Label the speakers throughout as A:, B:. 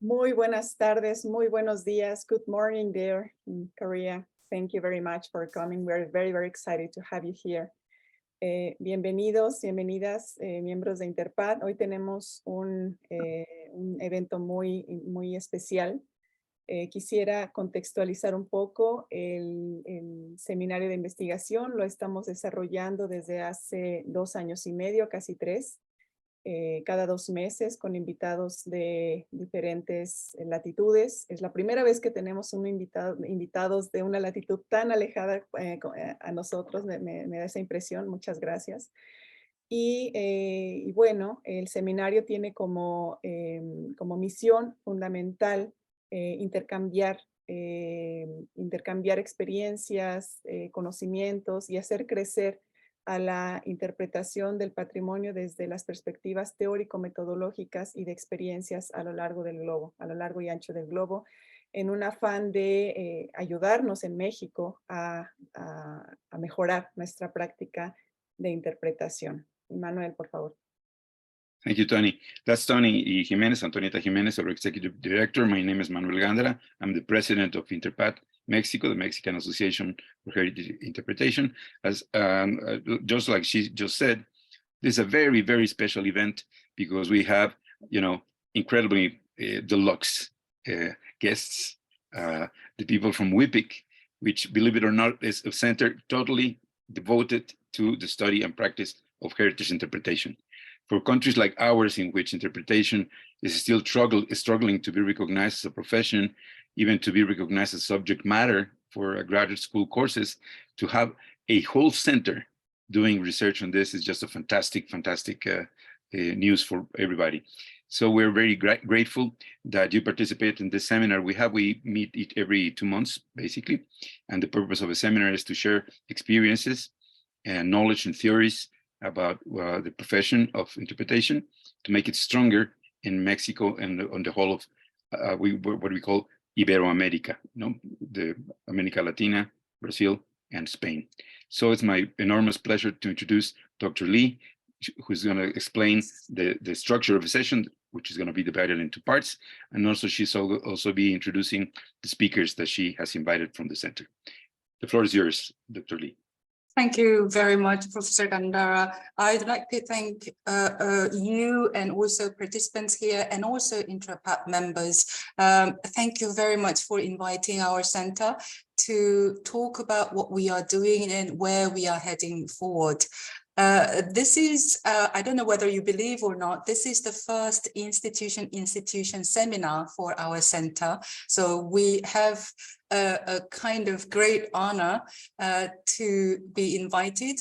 A: Muy buenas tardes, muy buenos días. Good morning there in Korea. Thank you very much for coming. We're very, very excited to have you here. Bienvenidos, bienvenidas, miembros de Interpat. Hoy tenemos un evento muy especial. Quisiera contextualizar un poco el seminario de investigación. Lo estamos desarrollando desde hace 2 años y medio, casi 3. Cada 2 meses con invitados de diferentes latitudes. Es la primera vez que tenemos invitados de una latitud tan alejada a nosotros. Me da esa impresión. Muchas gracias. Y bueno, el seminario tiene como misión fundamental intercambiar experiencias, conocimientos y hacer crecer a la interpretación del patrimonio desde las perspectivas teórico-metodológicas y de experiencias a lo largo del globo, a lo largo y ancho del globo, en un afán de ayudarnos en México a mejorar nuestra práctica de interpretación. Manuel, por favor.
B: Thank you, Tony. That's Tony Jimenez, Antonieta Jimenez, our executive director. My name is Manuel Gándara. I'm the president of InterpatMx, Mexico, the Mexican Association for Heritage Interpretation. Just like she just said, this is a very, very special event because we have, incredibly deluxe guests, the people from WHIPIC, which, believe it or not, is a center totally devoted to the study and practice of heritage interpretation. For countries like ours, in which interpretation is still struggling to be recognized as a profession, even to be recognized as subject matter for graduate school courses, to have a whole center doing research on this is just a fantastic news for everybody. So we're very grateful that you participate in this seminar. We meet every 2 months, basically, and the purpose of a seminar is to share experiences and knowledge and theories about the profession of interpretation to make it stronger in Mexico and on the whole of what we call Iberoamerica, the America Latina, Brazil, and Spain. So it's my enormous pleasure to introduce Dr. Lee, who's going to explain the structure of a session, which is going to be divided into parts, and also she's also be introducing the speakers that she has invited from the center. The floor is yours, Dr. Lee.
C: Thank you very much, Professor Gándara. I'd like to thank you and also participants here and also Interpat members. Thank you very much for inviting our center to talk about what we are doing and where we are heading forward. This is, I don't know whether you believe or not, this is the first institution seminar for our center. So we have a kind of great honor to be invited.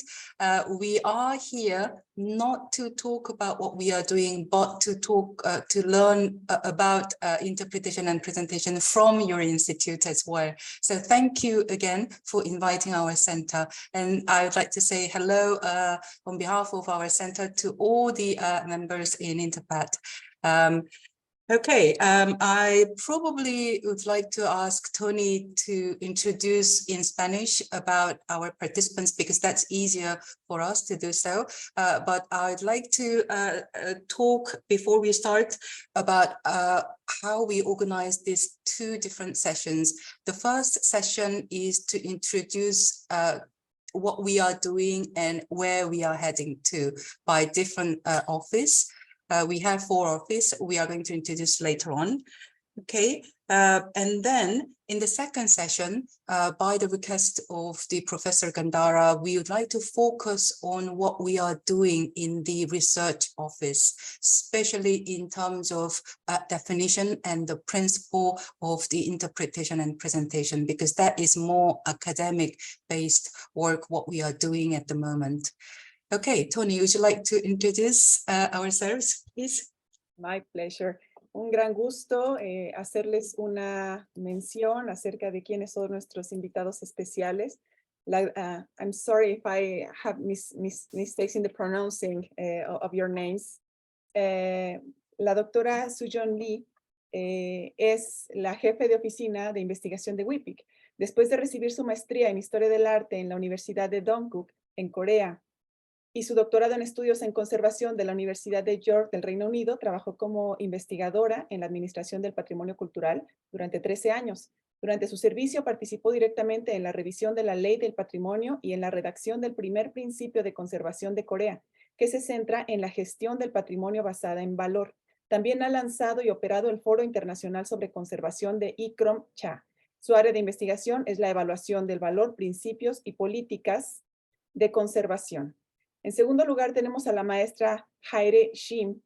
C: We are here not to talk about what we are doing, but to talk, to learn about interpretation and presentation from your institute as well. So thank you again for inviting our center. And I would like to say hello on behalf of our center to all the members in Interpat. I probably would like to ask Tony to introduce in Spanish about our participants because that's easier for us to do so. But I'd like to talk before we start about how we organize these 2 different sessions. The first session is to introduce what we are doing and where we are heading to by different office. We have 4 offices we are going to introduce later on. Okay, and then in the second session, by the request of the Professor Gándara, we would like to focus on what we are doing in the research office, especially in terms of definition and the principle of the interpretation and presentation, because that is more academic-based work, what we are doing at the moment. Okay, Tony, would you like to introduce ourselves, please?
A: My pleasure. Un gran gusto hacerles una mención acerca de quiénes son nuestros invitados especiales. I'm sorry if I have mistakes in the pronouncing of your names. La doctora Soo-Yeon Lee es la jefe de oficina de investigación de WHIPIC. Después de recibir su maestría en Historia del Arte en la Universidad de Dongguk, en Corea, y su doctorado en estudios en conservación de la Universidad de York del Reino Unido. Trabajó como investigadora en la administración del patrimonio cultural durante 13 años. Durante su servicio participó directamente en la revisión de la Ley del Patrimonio y en la redacción del primer principio de conservación de Corea, que se centra en la gestión del patrimonio basada en valor. También ha lanzado y operado el Foro Internacional sobre Conservación de ICROM-CHA. Su área de investigación es la evaluación del valor, principios y políticas de conservación. En segundo lugar, tenemos a la maestra Haire Shim.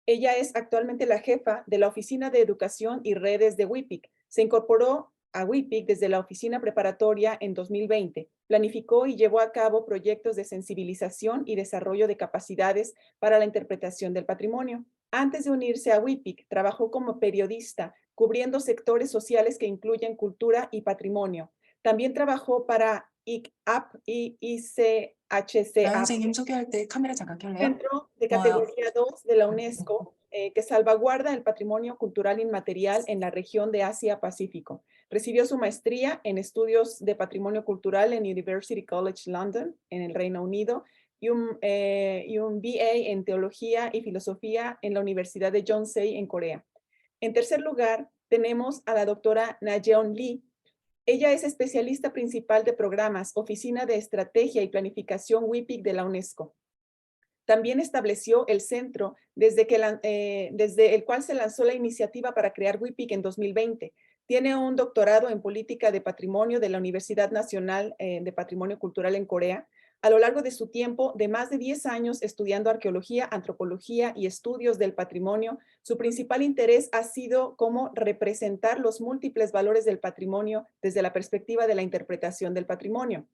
A: Ella es actualmente la jefa de la Oficina de Educación y Redes de WHIPIC. Se incorporó a WHIPIC desde la oficina preparatoria en 2020. Planificó y llevó a cabo proyectos de sensibilización y desarrollo de capacidades para la interpretación del patrimonio. Antes de unirse a WHIPIC, trabajó como periodista, cubriendo sectores sociales que incluyen cultura y patrimonio. También trabajó para ICAP y ICHCAP,
C: 선생님 소개할 때 카메라 잠깐 켤래요?
A: Centro de Categoría 2 de la UNESCO, que salvaguarda el patrimonio cultural inmaterial en la región de Asia-Pacífico. Recibió su maestría en estudios de patrimonio cultural en University College London, en el Reino Unido, y un BA en Teología y Filosofía en la Universidad de Yonsei, en Corea. En tercer lugar, tenemos a la doctora Na-Jeon Lee. Ella es especialista principal de programas, Oficina de Estrategia y Planificación WHIPIC de la UNESCO. También estableció el centro desde el cual se lanzó la iniciativa para crear WHIPIC en 2020. Tiene un doctorado en política de patrimonio de la Universidad Nacional de Patrimonio Cultural en Corea. A lo largo de su tiempo, de más de 10 años estudiando arqueología, antropología y estudios del patrimonio, su principal interés ha sido cómo representar los múltiples valores del patrimonio desde la perspectiva de la interpretación del patrimonio.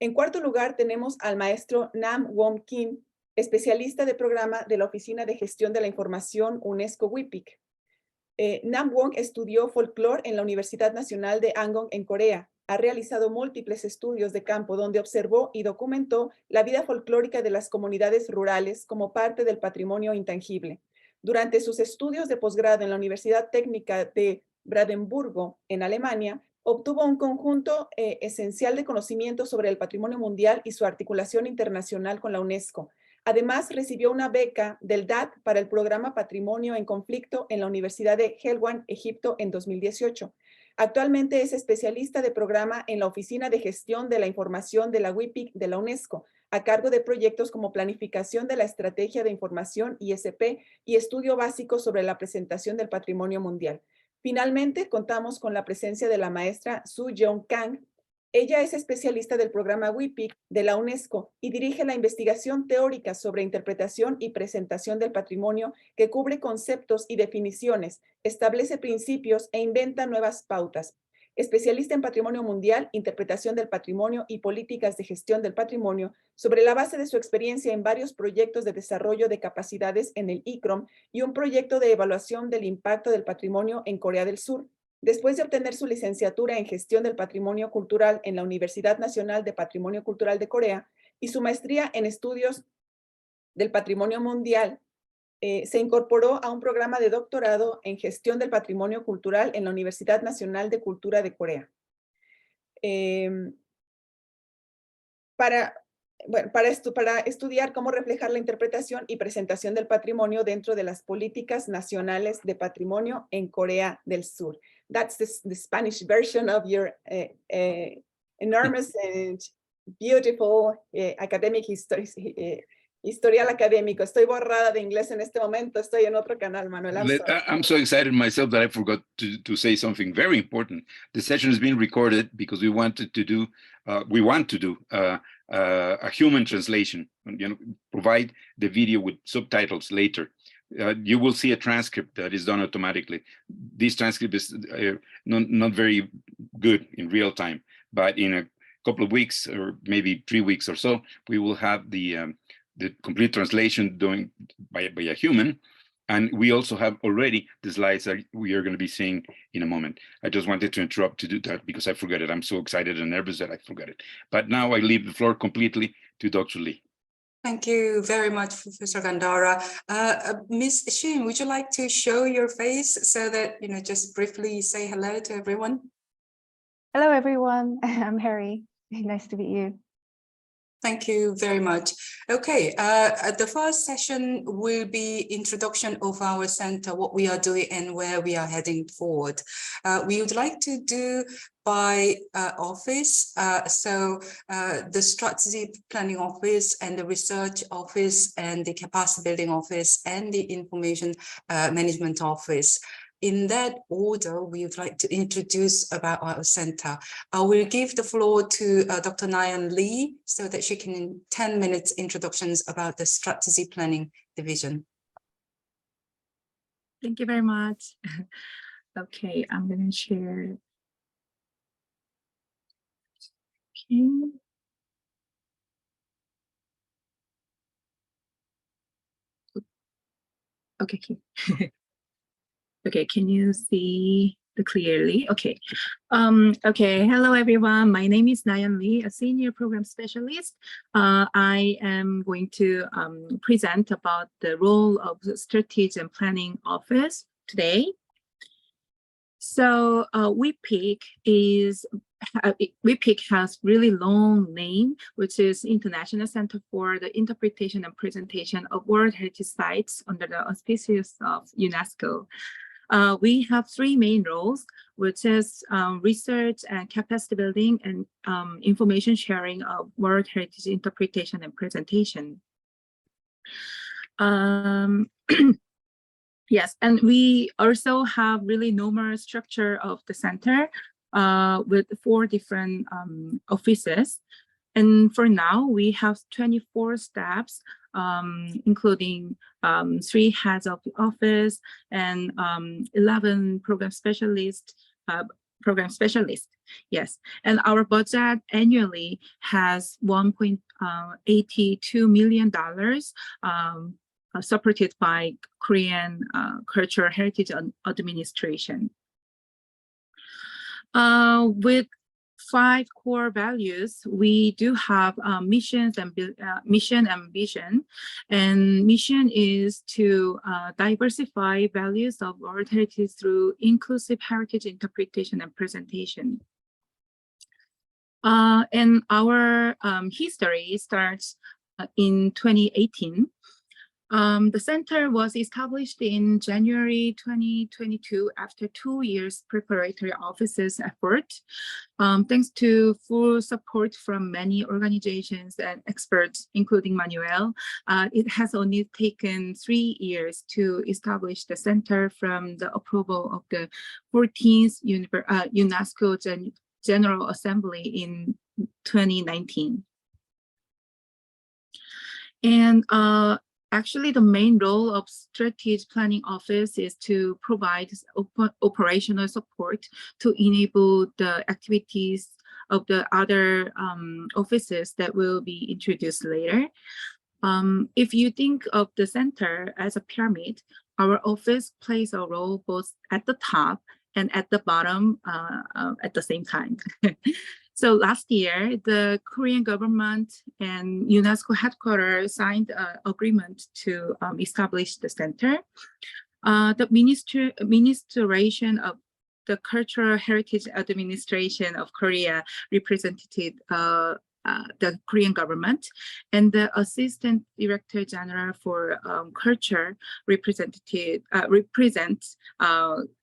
A: En cuarto lugar, tenemos al maestro Nam Won Kim, especialista de programa de la Oficina de Gestión de la Información UNESCO WHIPIC. Nam Won estudió folclore en la Universidad Nacional de Angong en Corea. Ha realizado múltiples estudios de campo donde observó y documentó la vida folclórica de las comunidades rurales como parte del patrimonio intangible. Durante sus estudios de posgrado en la Universidad Técnica de Brandenburgo, en Alemania, obtuvo un conjunto esencial de conocimientos sobre el patrimonio mundial y su articulación internacional con la UNESCO. Además, recibió una beca del DAT para el programa Patrimonio en Conflicto en la Universidad de Helwan, Egipto, en 2018. Actualmente es especialista de programa en la Oficina de Gestión de la Información de la WHIPIC de la UNESCO, a cargo de proyectos como planificación de la Estrategia de Información ISP y estudio básico sobre la presentación del patrimonio mundial. Finalmente, contamos con la presencia de la maestra Su Jeong Kang. Ella es especialista del programa WHIPIC de la UNESCO y dirige la investigación teórica sobre interpretación y presentación del patrimonio que cubre conceptos y definiciones, establece principios e inventa nuevas pautas. Especialista en patrimonio mundial, interpretación del patrimonio y políticas de gestión del patrimonio, sobre la base de su experiencia en varios proyectos de desarrollo de capacidades en el ICROM y un proyecto de evaluación del impacto del patrimonio en Corea del Sur. Después de obtener su licenciatura en Gestión del Patrimonio Cultural en la Universidad Nacional de Patrimonio Cultural de Corea y su maestría en Estudios del Patrimonio Mundial, se incorporó a un programa de doctorado en Gestión del Patrimonio Cultural en la Universidad Nacional de Cultura de Corea. Para estudiar cómo reflejar la interpretación y presentación del patrimonio dentro de las políticas nacionales de patrimonio en Corea del Sur. That's the Spanish version of your enormous and beautiful academic historial académico. Estoy borrada de inglés en este momento. Estoy en otro canal, Manuel.
B: I'm so excited myself that I forgot to say something very important. The session is being recorded because we want to do a human translation, provide the video with subtitles later. You will see a transcript that is done automatically. This transcript is not very good in real time, but in a couple of weeks or maybe 3 weeks or so, we will have the complete translation done by a human. And we also have already the slides that we are going to be seeing in a moment. I just wanted to interrupt to do that because I forgot it. I'm so excited and nervous that I forgot it. But now I leave the floor completely to Dr. Lee.
C: Thank you very much, Professor Gandara. Ms. Shin, would you like to show your face so that, just briefly say hello to everyone?
D: Hello, everyone. I'm Harry. Nice to meet you.
C: Thank you very much. Okay, the first session will be introduction of our center, what we are doing and where we are heading forward. We would like to do by office. The strategy planning office and the research office and the capacity building office and the information management office. In that order, we would like to introduce about our center. I will give the floor to Dr. Nayan Lee so that she can in 10 minutes introductions about the strategy planning division.
D: Thank you very much. Okay, I'm going to share. Okay. Okay. Okay, can you see the clearly? Okay. Okay, hello everyone. My name is Nayan Lee, a senior program specialist. I am going to present about the role of the strategy and planning office today. So WHIPIC has really long name, which is International Center for the Interpretation and Presentation of World Heritage Sites under the auspices of UNESCO. We have three main roles, which is research and capacity building and information sharing of World Heritage interpretation and presentation. Yes, and we also have really normal structure of the center with 4 different offices. And for now, we have 24 staffs, including 3 heads of the office and 11 program specialists. Yes, and our budget annually has $1.82 million supported by Korean Cultural Heritage Administration. With 5 core values, we do have mission and vision. And mission is to diversify values of world heritage through inclusive heritage interpretation and presentation. And our history starts in 2018. The center was established in January 2022 after 2 years preparatory offices effort. Thanks to full support from many organizations and experts, including Manuel, it has only taken 3 years to establish the center from the approval of the 14th UNESCO General Assembly in 2019. And actually, the main role of Strategic Planning Office is to provide operational support to enable the activities of the other offices that will be introduced later. If you think of the center as a pyramid, our office plays a role both at the top and at the bottom at the same time. So last year, the Korean government and UNESCO headquarters signed an agreement to establish the center. The Ministration of the Cultural Heritage Administration of Korea represented the Korean government, and the Assistant Director General for Culture represents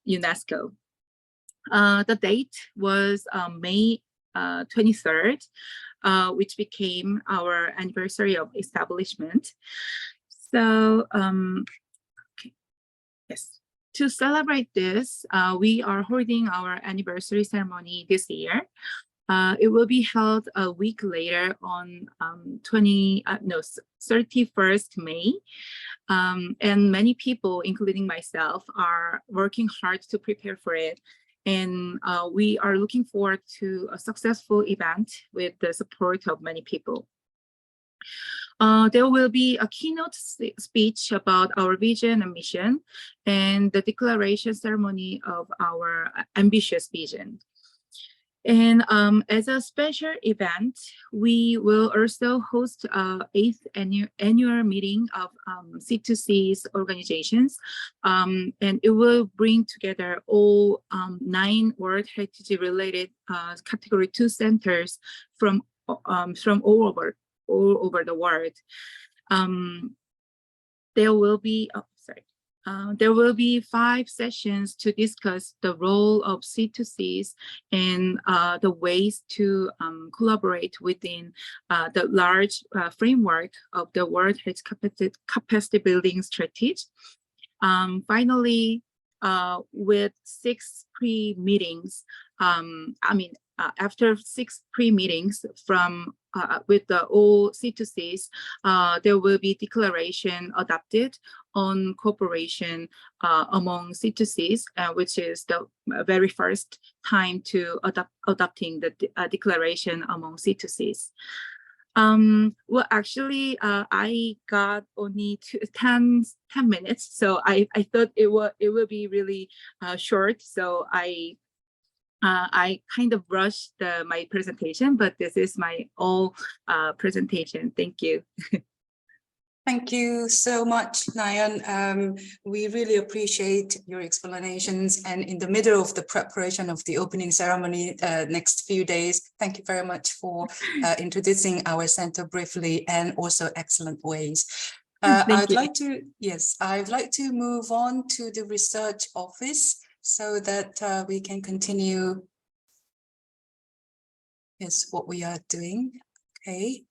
D: UNESCO. The date was May 23rd, which became our anniversary of establishment. So, okay. Yes, to celebrate this, we are holding our anniversary ceremony this year. It will be held a week later on 31st May. And many people, including myself, are working hard to prepare for it. And we are looking forward to a successful event with the support of many people. There will be a keynote speech about our vision and mission and the declaration ceremony of our ambitious vision. And as a special event, we will also host an 8th annual meeting of C2C's organizations. And it will bring together all 9 World Heritage related Category 2 centers from all over all over the world. There will be, there will be 5 sessions to discuss the role of C2Cs and the ways to collaborate within the large framework of the World Health Capacity Building Strategy. Finally, with 6 pre-meetings, after 6 pre-meetings from with the all C2Cs, there will be declaration adopted on cooperation among C2Cs, which is the very first time to adopting the declaration among C2Cs. Well, actually, I got only 10 minutes, so I thought it will be really short. So I kind of rushed my presentation, but this is my all presentation. Thank you.
C: Thank you so much, Nayeon. We really appreciate your explanations, and in the middle of the preparation of the opening ceremony next few days, thank you very much for introducing our center briefly and also excellent ways. I'd like to move on to the research office so that we can continue what we are doing. Okay.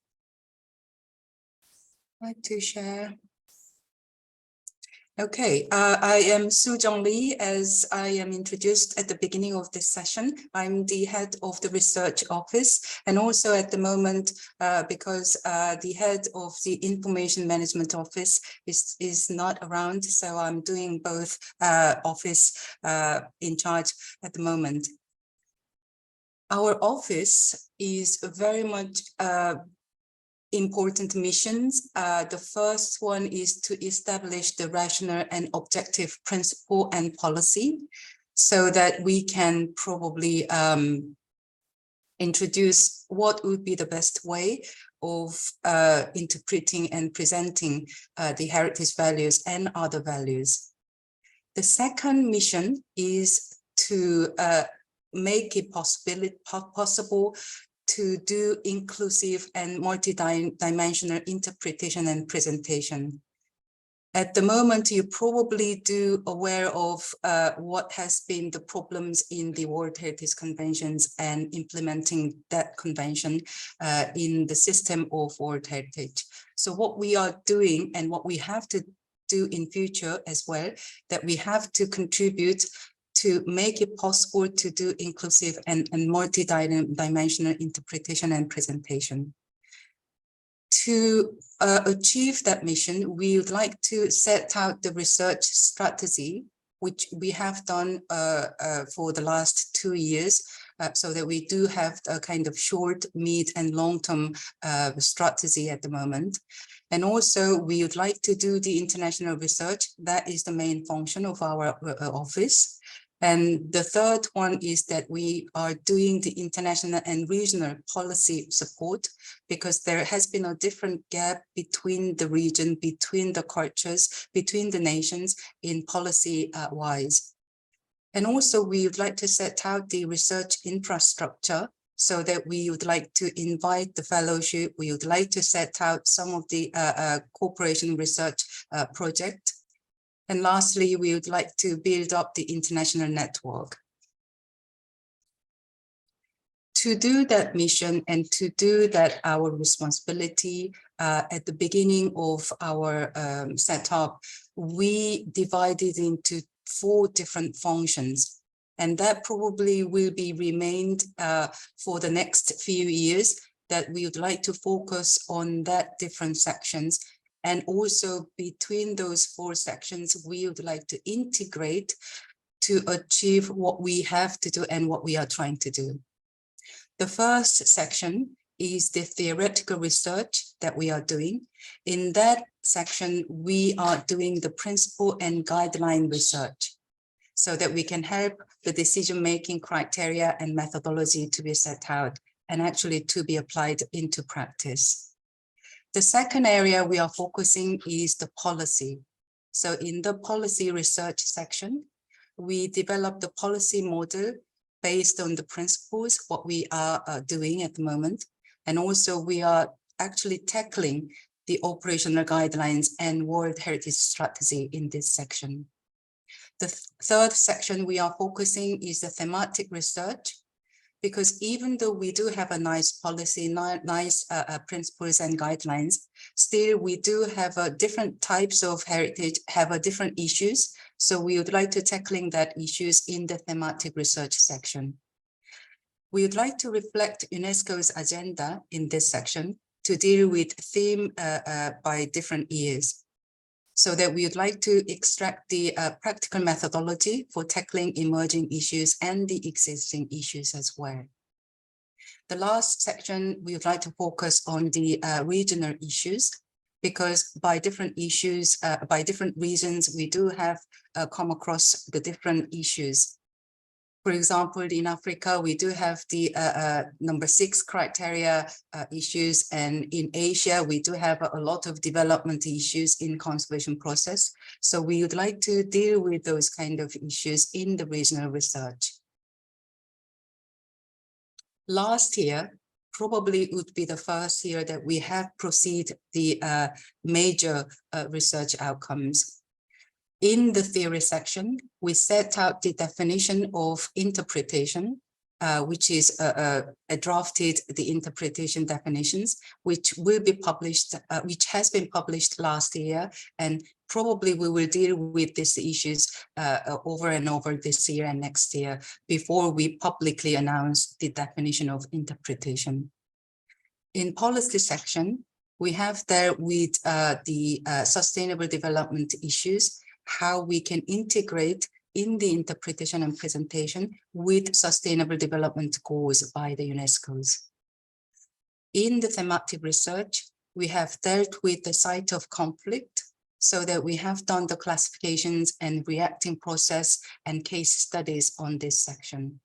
C: I'd like to share. Okay, I am Soo Jung Lee, as I am introduced at the beginning of this session. I'm the head of the research office, and also at the moment, because the head of the information management office is not around, so I'm doing both office in charge at the moment. Our office is very much important missions. The first one is to establish the rational and objective principle and policy so that we can probably introduce what would be the best way of interpreting and presenting the heritage values and other values. The second mission is to make it possible to do inclusive and multi-dimensional interpretation and presentation. At the moment, you probably do aware of what has been the problems in the World Heritage Conventions and implementing that convention in the system of World Heritage. So what we are doing and what we have to do in future as well, that we have to contribute to make it possible to do inclusive and multi-dimensional interpretation and presentation. To achieve that mission, we would like to set out the research strategy, which we have done for the last 2 years, so that we do have a kind of short, mid, and long-term strategy at the moment. And also, we would like to do the international research. That is the main function of our office. And the third one is that we are doing the international and regional policy support, because there has been a different gap between the region, between the cultures, between the nations in policy wise. And also we would like to set out the research infrastructure so that we would like to invite the fellowship. We would like to set out some of the cooperation research project. And lastly, we would like to build up the international network. To do that mission and to do that our responsibility at the beginning of our setup, we divided into 4 different functions. And that probably will be remained for the next few years, that we would like to focus on that different sections. And also between those 4 sections, we would like to integrate to achieve what we have to do and what we are trying to do. The first section is the theoretical research that we are doing. In that section, we are doing the principle and guideline research so that we can help the decision-making criteria and methodology to be set out and actually to be applied into practice. The second area we are focusing is the policy. So in the policy research section, we developed the policy model based on the principles, what we are doing at the moment. And also we are actually tackling the operational guidelines and World Heritage Strategy in this section. The third section we are focusing is the thematic research, because even though we do have a nice policy, nice principles and guidelines, still we do have different types of heritage, have different issues. So we would like to tackling that issues in the thematic research section. We would like to reflect UNESCO's agenda in this section to deal with theme by different years, so that we would like to extract the practical methodology for tackling emerging issues and the existing issues as well. The last section, we would like to focus on the regional issues, because by different issues, by different reasons, we do have come across the different issues. For example, in Africa, we do have the number 6 criteria issues, and in Asia, we do have a lot of development issues in conservation process. So we would like to deal with those kind of issues in the regional research. Last year, probably would be the first year that we have proceeded the major research outcomes. In the theory section, we set out the definition of interpretation, which is drafted the interpretation definitions, which will be published, which has been published last year, and probably we will deal with these issues over and over this year and next year before we publicly announce the definition of interpretation. In policy section, we have there with the sustainable development issues, how we can integrate in the interpretation and presentation with sustainable development goals by the UNESCO's. In the thematic research, we have dealt with the site of conflict, so that we have done the classifications and reacting process and case studies on this section.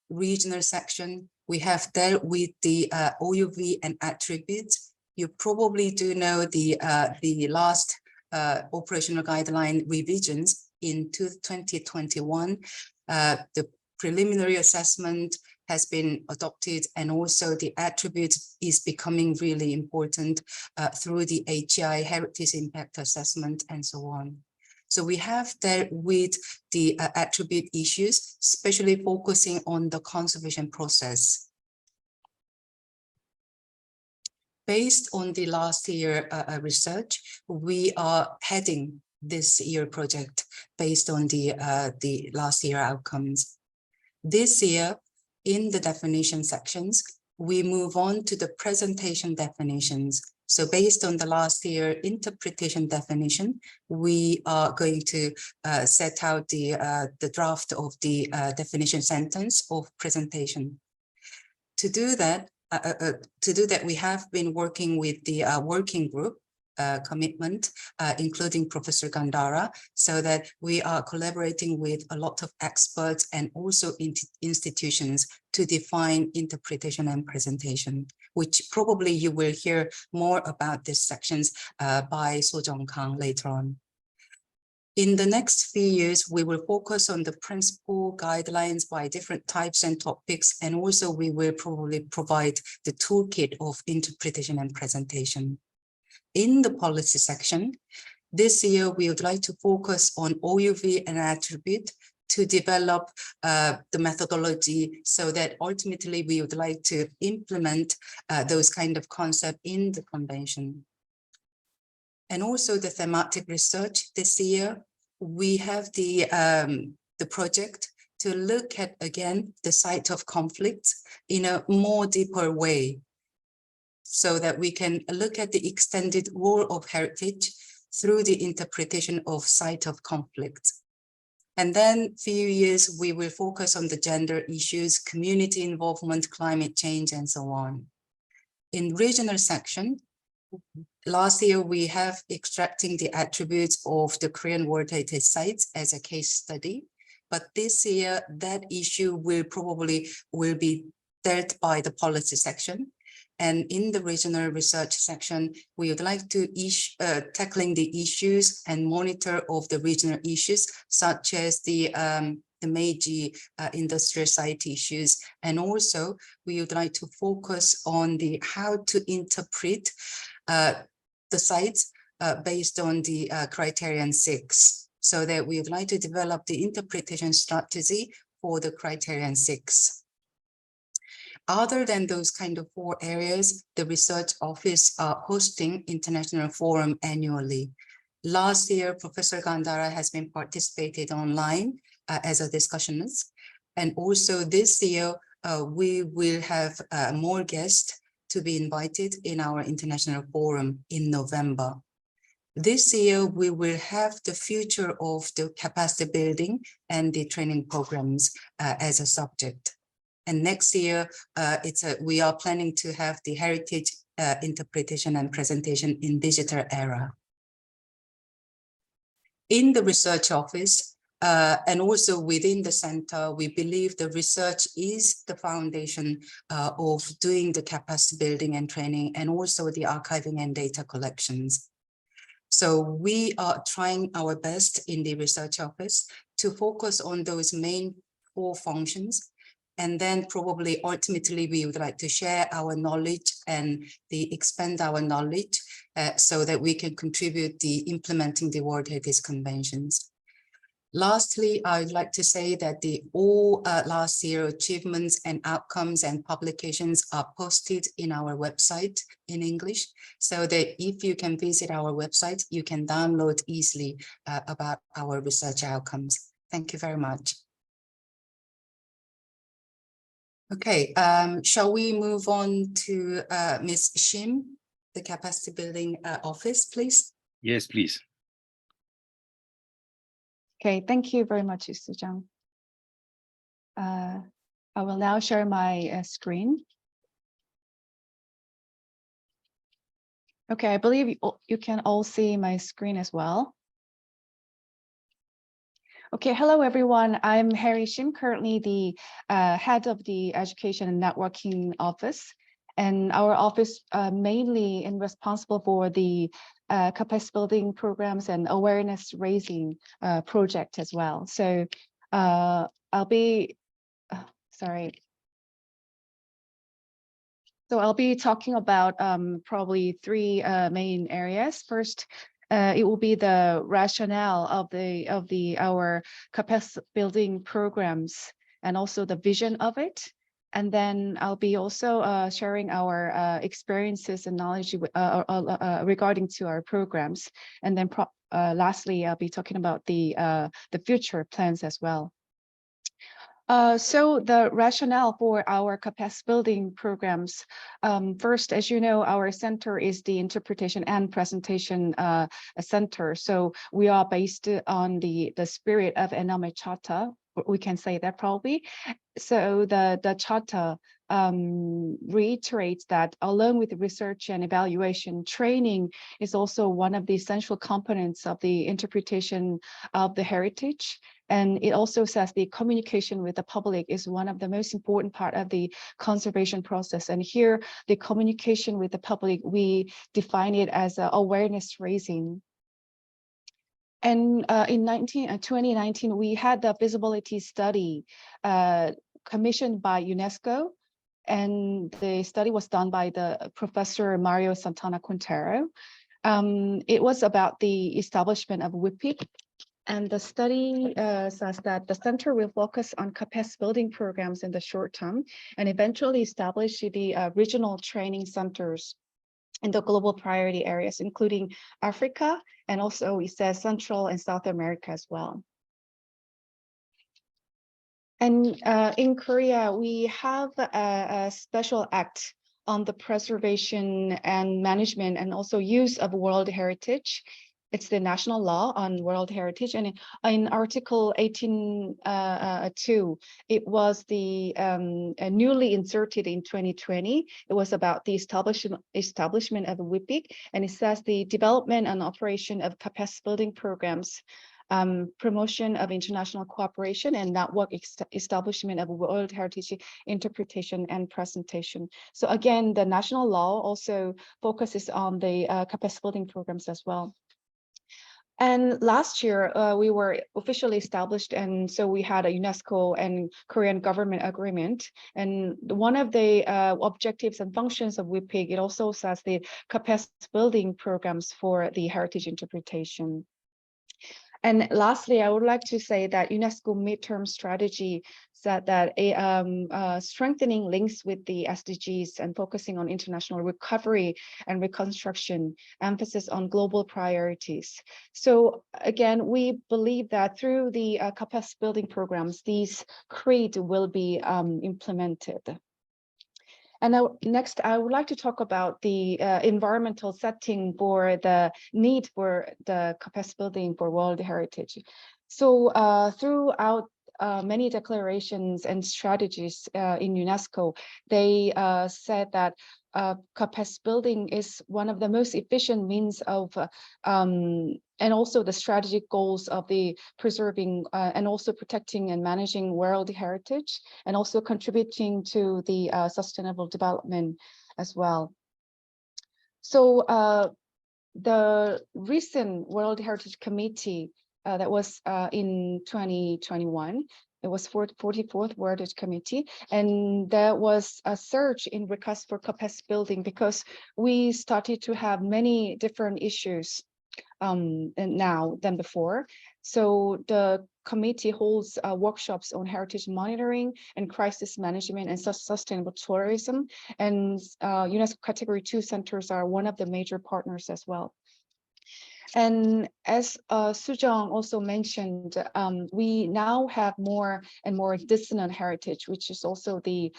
C: Regional section, we have dealt with the OUV and attributes. You probably do know the last operational guideline revisions in 2021. The preliminary assessment has been adopted, and also the attribute is becoming really important through the HEI heritage impact assessment and so on. So we have dealt with the attribute issues, especially focusing on the conservation process. Based on the last year research, we are heading this year project based on the last year outcomes. This year, in the definition sections, we move on to the presentation definitions. So based on the last year interpretation definition, we are going to set out the draft of the definition sentence of presentation. To do that, we have been working with the working group commitment, including Professor Gandara, so that we are collaborating with a lot of experts and also institutions to define interpretation and presentation, which probably you will hear more about these sections by So Jong Kang later on. In the next few years, we will focus on the principal guidelines by different types and topics, and also we will probably provide the toolkit of interpretation and presentation. In the policy section, this year we would like to focus on OUV and attribute to develop the methodology, so that ultimately we would like to implement those kind of concepts in the convention. And also the thematic research this year, we have the project to look at, again, the site of conflicts in a more deeper way, so that we can look at the extended role of heritage through the interpretation of site of conflict. And then few years, we will focus on the gender issues, community involvement, climate change, and so on. In regional section, last year, we have extracting the attributes of the Korean World Heritage Sites as a case study. But this year, that issue will be dealt by the policy section. And in the regional research section, we would like to tackling the issues and monitor of the regional issues, such as the the Meiji industrial site issues. And also we would like to focus on the how to interpret the sites based on the criterion 6, so that we would like to develop the interpretation strategy for the criterion 6. Other than those kind of 4 areas, the research office are hosting international forum annually. Last year, Professor Gandara has been participated online as a discussionist. And also this year, we will have more guests to be invited in our international forum in November. This year, we will have the future of the capacity building and the training programs as a subject. And next year, we are planning to have the heritage interpretation and presentation in digital era. In the research office and also within the center, we believe the research is the foundation of doing the capacity building and training, and also the archiving and data collections. So we are trying our best in the research office to focus on those main 4 functions. And then probably ultimately we would like to share our knowledge and expand our knowledge so that we can contribute the implementing the World Heritage Conventions. Lastly, I would like to say that all last year achievements and outcomes and publications are posted in our website in English, so that if you can visit our website, you can download easily about our research outcomes. Thank you very much. Okay, shall we move on to Ms. Shim, the Capacity Building Office, please?
B: Yes, please.
E: Okay, thank you very much, Soo-jung. I will now share my screen. Okay, I believe you can all see my screen as well. Okay, hello everyone. I'm Harry Shim, currently the head of the Education and Networking Office. And our office mainly is responsible for the capacity building programs and awareness raising project as well. So I'll be talking about probably 3 main areas. First, it will be the rationale of our capacity building programs and also the vision of it. And then I'll be also sharing our experiences and knowledge regarding to our programs. And then lastly, I'll be talking about the future plans as well. So the rationale for our capacity building programs, first, as you know, our center is the Interpretation and Presentation Center. So we are based on the spirit of Ename Charter. We can say that probably. So the charter reiterates that along with research and evaluation, training is also one of the essential components of the interpretation of the heritage. And it also says the communication with the public is one of the most important part of the conservation process. And here, the communication with the public, we define it as awareness raising. And in 2019, we had the feasibility study commissioned by UNESCO. And the study was done by the Professor Mario Santana Quintero. It was about the establishment of WHIPIC. And the study says that the center will focus on capacity building programs in the short term and eventually establish the regional training centers in the global priority areas, including Africa, and also it says Central and South America as well. And in Korea, we have a special act on the preservation and management and also use of World Heritage. It's the national law on World Heritage, and in Article 18.2, it was the newly inserted in 2020. It was about the establishment of WHIPIC, and it says the development and operation of capacity building programs, promotion of international cooperation, and network establishment of World Heritage interpretation and presentation. So again, the national law also focuses on the capacity building programs as well. And last year, we were officially established, and so we had a UNESCO and Korean government agreement. And one of the objectives and functions of WHIPIC, it also says the capacity building programs for the heritage interpretation. And lastly, I would like to say that UNESCO midterm strategy said that strengthening links with the SDGs and focusing on international recovery and reconstruction, emphasis on global priorities. So again, we believe that through the capacity building programs, these creed will be implemented. And now, next, I would like to talk about the environmental setting for the need for the capacity building for World Heritage. So throughout many declarations and strategies in UNESCO, they said that capacity building is one of the most efficient means of and also the strategic goals of the preserving and also protecting and managing world heritage, and also contributing to the sustainable development as well. So the recent World Heritage Committee that was in 2021, it was 44th World Heritage Committee, and there was a surge in requests for capacity building because we started to have many different issues now than before. So the committee holds workshops on heritage monitoring and crisis management and sustainable tourism. And UNESCO Category 2 centers are one of the major partners as well. And as Soo-jung also mentioned, we now have more and more dissonant heritage, which is also the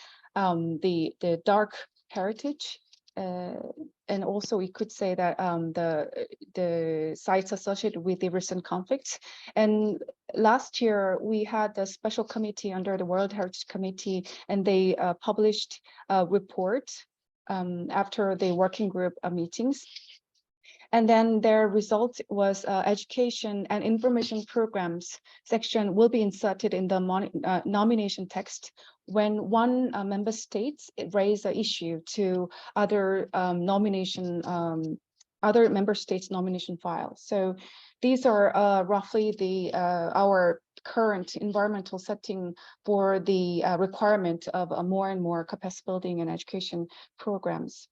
E: dark heritage. And also we could say that the sites associated with the recent conflicts. And last year we had a special committee under the World Heritage Committee, and they published a report after the working group meetings. And then their result was education and information programs section will be inserted in the nomination text when one member state raise an issue to other other member states nomination files. So these are roughly the our current environmental setting for the requirement of more and more capacity building and education programs.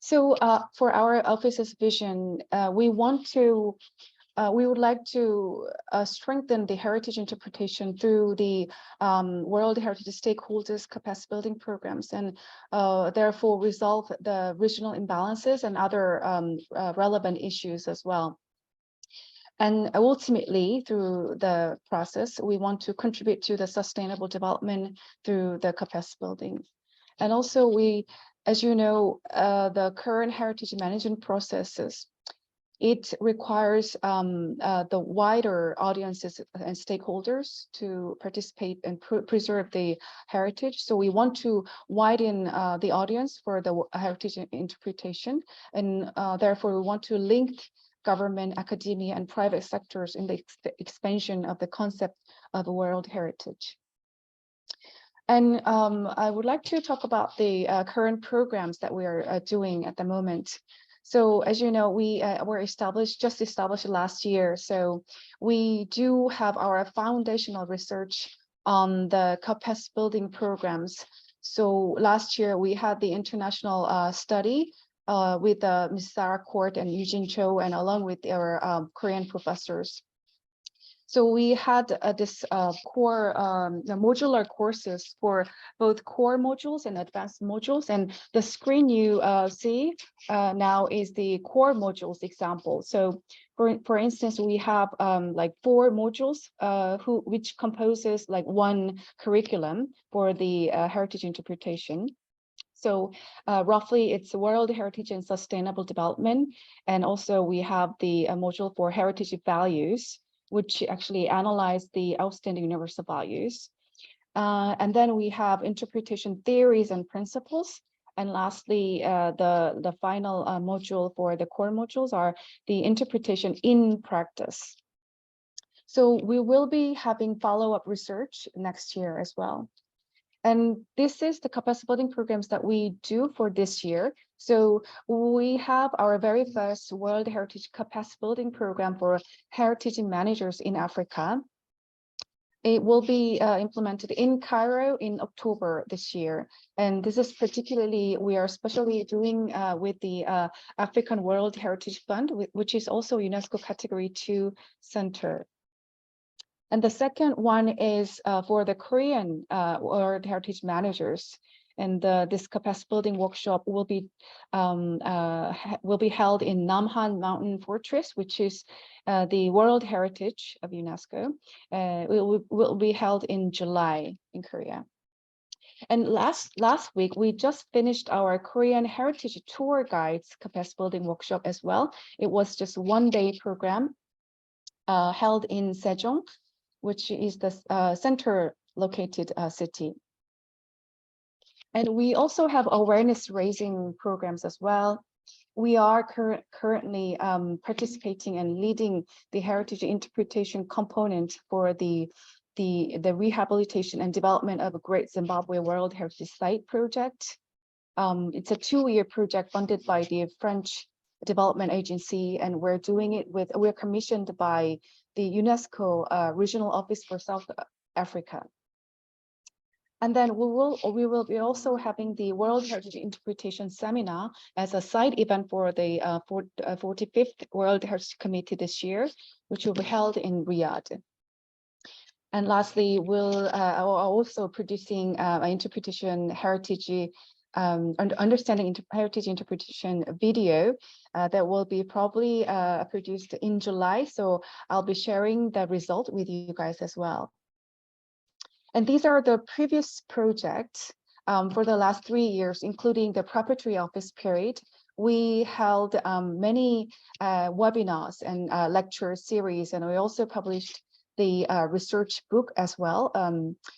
E: So for our office's vision, we would like to strengthen the heritage interpretation through the World Heritage Stakeholders Capacity Building Programs, and therefore resolve the regional imbalances and other relevant issues as well. And ultimately, through the process, we want to contribute to the sustainable development through the capacity building. And also as you know, the current heritage management processes, it requires the wider audiences and stakeholders to participate and preserve the heritage. So we want to widen the audience for the heritage interpretation, and therefore we want to link government, academia, and private sectors in the expansion of the concept of World Heritage. And I would like to talk about the current programs that we are doing at the moment. So as you know, we were just established last year. So we do have our foundational research on the capacity building programs. So last year we had the international study with Ms. Sarah Court and Eugene Cho, and along with our Korean professors. So we had this core, the modular courses for both core modules and advanced modules. And the screen you see now is the core modules example. So for instance, we have like 4 modules which composes like one curriculum for the heritage interpretation. So roughly it's World Heritage and Sustainable Development. And also we have the module for heritage values, which actually analyze the outstanding universal values. And then we have interpretation theories and principles. And lastly, the final module for the core modules are the interpretation in practice. So we will be having follow-up research next year as well. And this is the capacity building programs that we do for this year. So we have our very first World Heritage Capacity Building Program for heritage managers in Africa. It will be implemented in Cairo in October this year. And this is particularly, we are especially doing with the African World Heritage Fund, which is also UNESCO Category 2 center. And the second one is for the Korean World Heritage Managers. And this capacity building workshop will be held in Namhan Mountain Fortress, which is the World Heritage of UNESCO. It will be held in July in Korea. And last week, we just finished our Korean Heritage Tour Guides capacity building workshop as well. It was just a one-day program held in Sejong, which is the center located city. And we also have awareness raising programs as well. We are currently participating and leading the heritage interpretation component for the rehabilitation and development of a Great Zimbabwe World Heritage Site project. It's a 2-year project funded by the French Development Agency, and we're commissioned by the UNESCO Regional Office for South Africa. And then we will be also having the World Heritage Interpretation Seminar as a side event for the 45th World Heritage Committee this year, which will be held in Riyadh. And lastly, we'll also producing an interpretation heritage understanding heritage interpretation video that will be probably produced in July. So I'll be sharing the result with you guys as well. And these are the previous projects for the last 3 years, including the preparatory office period. We held many webinars and lecture series, and we also published the research book as well.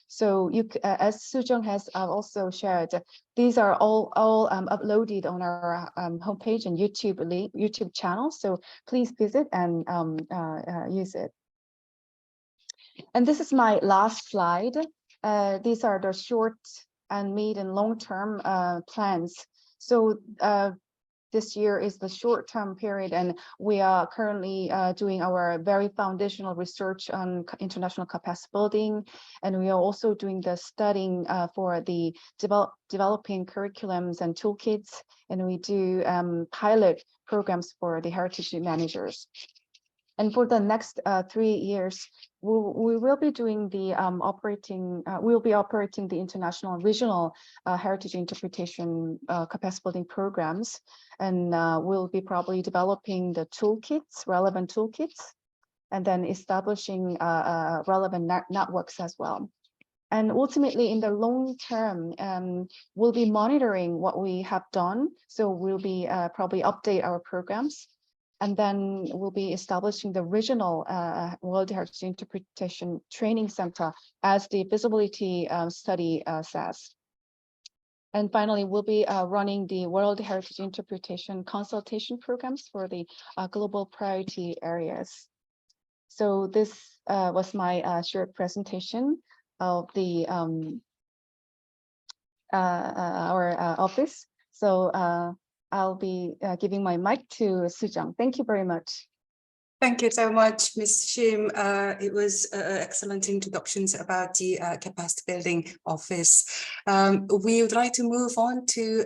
E: So as Soo-jung has also shared, these are all uploaded on our homepage and YouTube channel. So please visit and use it. And this is my last slide. These are the short and mid and long-term plans. So this year is the short-term period, and we are currently doing our very foundational research on international capacity building, and we are also doing the studying for the developing curriculums and toolkits, and we do pilot programs for the heritage managers. And for the next 3 years, we will be doing the we'll be operating the international regional heritage interpretation capacity building programs, and we'll be probably developing the toolkits, relevant toolkits, and then establishing relevant networks as well. And ultimately, in the long term, we'll be monitoring what we have done. So we'll be probably update our programs. And then we'll be establishing the regional World Heritage Interpretation Training Center as the feasibility study says. And finally, we'll be running the World Heritage Interpretation consultation programs for the global priority areas. So this was my short presentation of the our office. So I'll be giving my mic to Soo-jung. Thank you very much.
C: Thank you so much, Ms. Shim. It was excellent introductions about the capacity building office. We would like to move on to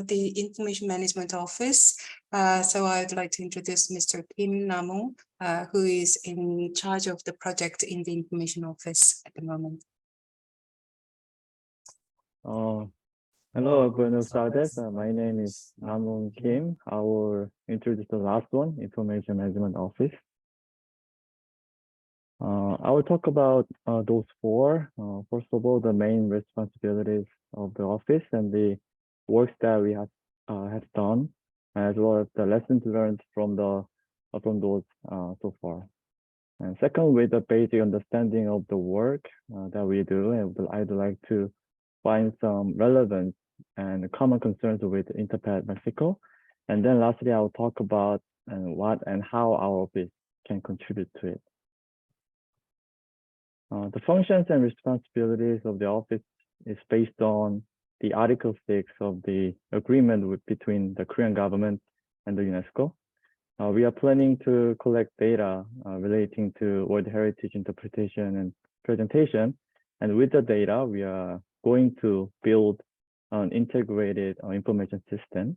C: the information management office. So I'd like to introduce Mr. Kim Namung, who is in charge of the project in the information office at the moment.
F: Hello, buenos tardes. My name is Namung Kim. I will introduce the last one, Information Management Office. I will talk about those four. First of all, the main responsibilities of the office and the works that we have done, as well as the lessons learned from those so far. And second, with the basic understanding of the work that we do, I'd like to find some relevance and common concerns with Interpat Mexico. And then lastly, I will talk about what and how our office can contribute to it. The functions and responsibilities of the office is based on the Article 6 of the agreement between the Korean government and the UNESCO. We are planning to collect data relating to World Heritage interpretation and presentation. And with the data, we are going to build an integrated information system.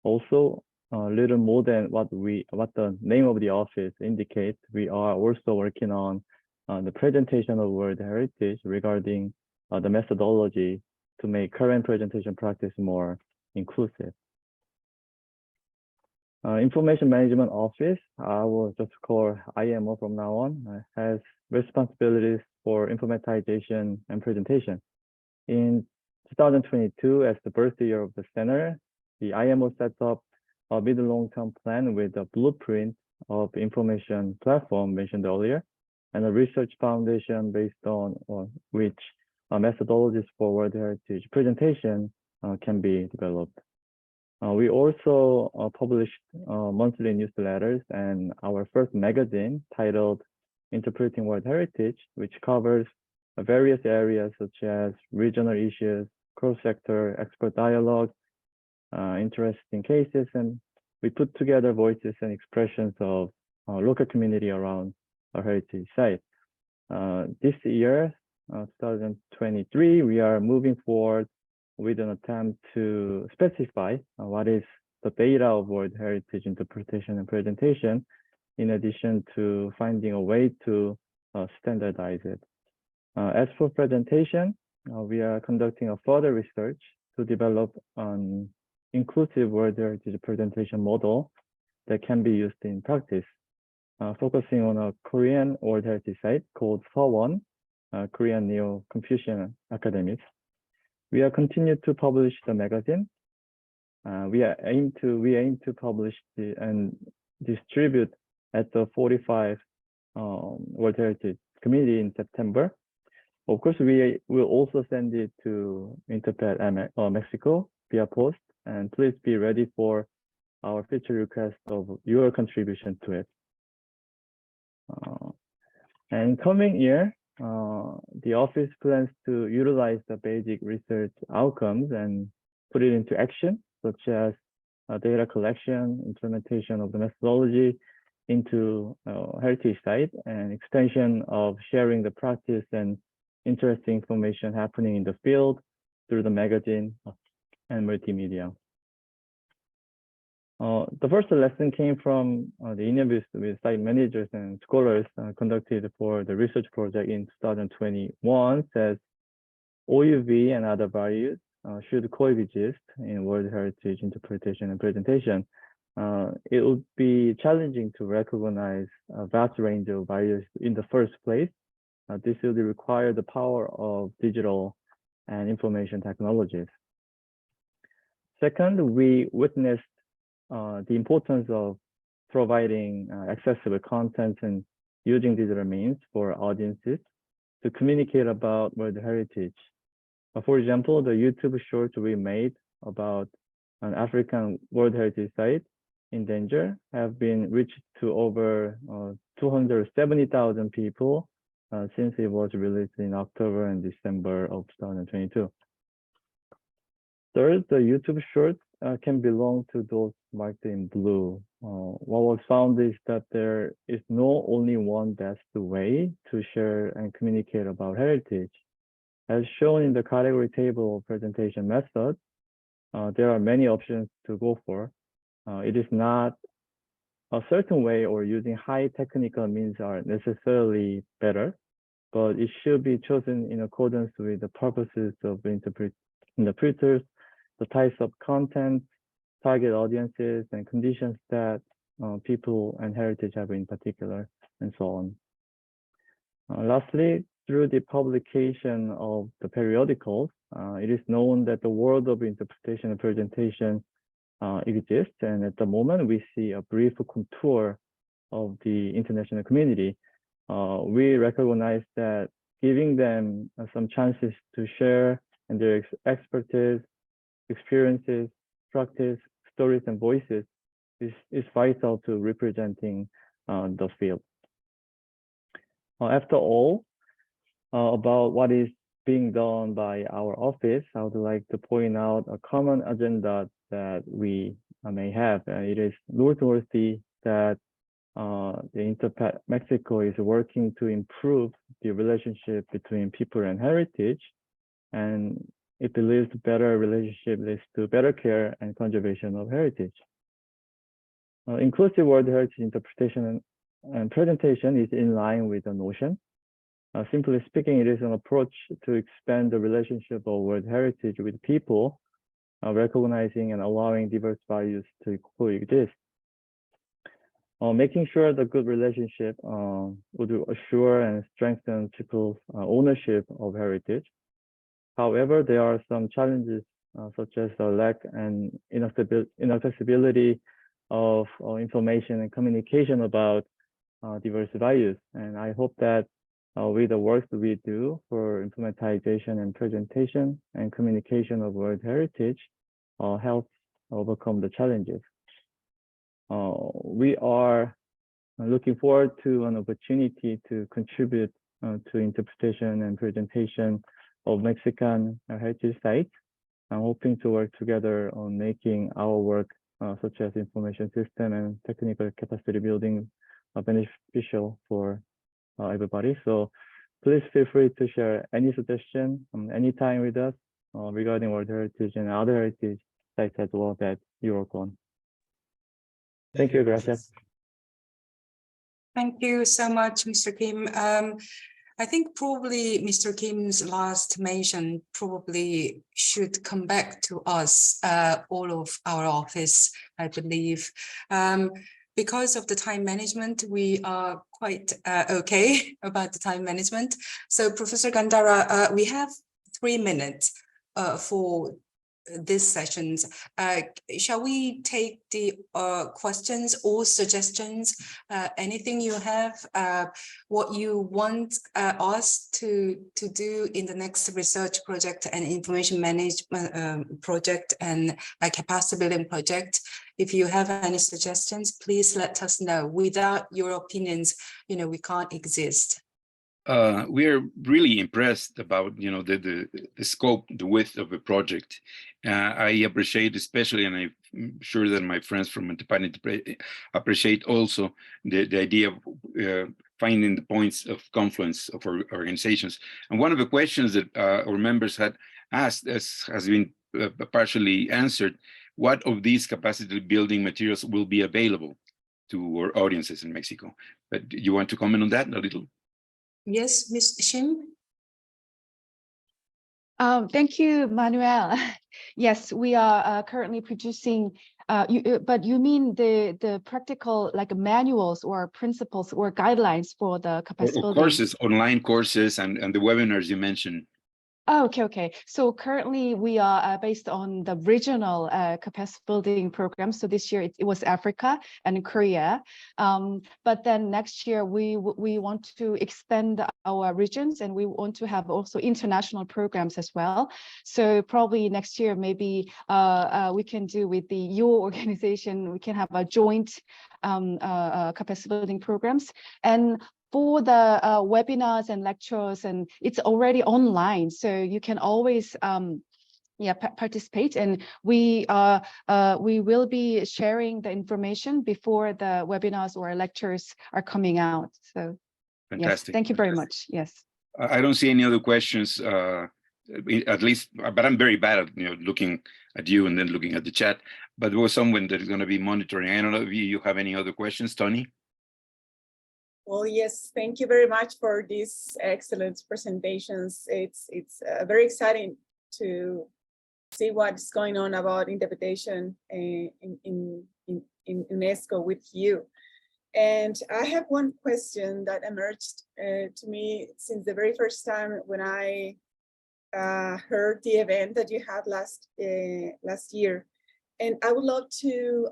F: Also, a little more than what the name of the office indicates, we are also working on the presentation of World Heritage regarding the methodology to make current presentation practice more inclusive. Information Management Office, I will just call IMO from now on, has responsibilities for informatization and presentation. In 2022, as the birth year of the center, the IMO sets up a mid- and long-term plan with a blueprint of information platform mentioned earlier, and a research foundation based on which methodologies for World Heritage presentation can be developed. We also published monthly newsletters and our first magazine titled Interpreting World Heritage, which covers various areas such as regional issues, cross-sector expert dialogue, interesting cases, and we put together voices and expressions of local community around our heritage site. This year, 2023, we are moving forward with an attempt to specify what is the data of World Heritage interpretation and presentation, in addition to finding a way to standardize it. As for presentation, we are conducting a further research to develop an inclusive World Heritage presentation model that can be used in practice, focusing on a Korean World Heritage site called Sewon, Korean Neo-Confucian Academics. We are continued to publish the magazine. We aim to publish and distribute at the 45 World Heritage Committee in September. Of course, we will also send it to InterpatMx Mexico via post, and please be ready for our future request of your contribution to it. And coming year, the office plans to utilize the basic research outcomes and put it into action, such as data collection, implementation of the methodology into heritage site, and extension of sharing the practice and interesting information happening in the field through the magazine and multimedia. The first lesson came from the interviews with site managers and scholars conducted for the research project in 2021, says OUV and other values should coexist in World Heritage interpretation and presentation. It would be challenging to recognize a vast range of values in the first place. This will require the power of digital and information technologies. Second, we witnessed the importance of providing accessible content and using digital means for audiences to communicate about World Heritage. For example, the YouTube shorts we made about an African World Heritage site in danger have been reached to over 270,000 people since it was released in October and December of 2022. Third, the YouTube shorts can belong to those marked in blue. What was found is that there is no only one best way to share and communicate about heritage. As shown in the category table of presentation methods, there are many options to go for. It is not a certain way or using high technical means are necessarily better, but it should be chosen in accordance with the purposes of the interpreters, the types of content, target audiences, and conditions that people and heritage have in particular, and so on. Lastly, through the publication of the periodicals, it is known that the world of interpretation and presentation exists, and at the moment we see a brief contour of the international community. We recognize that giving them some chances to share and their expertise, experiences, practice, stories, and voices is vital to representing the field. After all, about what is being done by our office, I would like to point out a common agenda that we may have. It is noteworthy that the Interpat Mexico is working to improve the relationship between people and heritage, and it believes better relationship leads to better care and conservation of heritage. Inclusive World Heritage interpretation and presentation is in line with the notion. Simply speaking, it is an approach to expand the relationship of World Heritage with people, recognizing and allowing diverse values to coexist. Making sure the good relationship would assure and strengthen people's ownership of heritage. However, there are some challenges such as the lack and inaccessibility of information and communication about diverse values. And I hope that with the work that we do for implementation and presentation and communication of World Heritage helps overcome the challenges. We are looking forward to an opportunity to contribute to interpretation and presentation of Mexican heritage sites. I'm hoping to work together on making our work, such as information system and technical capacity building, beneficial for everybody. So please feel free to share any suggestion anytime with us regarding World Heritage and other heritage sites as well that you work on. Thank you, gracias.
C: Thank you so much, Mr. Kim. I think probably Mr. Kim's last mention probably should come back to us, all of our office, I believe. Because of the time management, we are quite okay about the time management. So Professor Gandara, we have 3 minutes for these sessions. Shall we take the questions or suggestions? Anything you have, what you want us to do in the next research project and information management project and capacity building project? If you have any suggestions, please let us know. Without your opinions, we can't exist.
B: We are really impressed about the scope, the width of the project. I appreciate especially, and I'm sure that my friends from InterpatMx appreciate also the idea of finding the points of confluence of our organizations. And one of the questions that our members had asked has been partially answered. What of these capacity building materials will be available to our audiences in Mexico? But you want to comment on that a little?
C: Yes, Ms. Shim?
E: Thank you, Manuel. Yes, we are currently producing, but you mean the practical, like manuals or principles or guidelines for the capacity building?
B: Courses, online courses and the webinars you mentioned.
E: Oh, okay. So currently we are based on the regional capacity building program. So this year it was Africa and Korea. But then next year we want to expand our regions and we want to have also international programs as well. So probably next year maybe we can do with your organization, we can have a joint capacity building programs. And for the webinars and lectures, and it's already online, so you can always participate. And we will be sharing the information before the webinars or lectures are coming out. So
B: fantastic.
E: Yes, thank you very much. Yes.
B: I don't see any other questions, at least, but I'm very bad at looking at you and then looking at the chat. But there was someone that is going to be monitoring. I don't know if you have any other questions, Tony?
A: Well, yes, thank you very much for these excellent presentations. It's very exciting to see what's going on about interpretation in UNESCO with you. And I have one question that emerged to me since the very first time when I heard the event that you had last year. And I would love to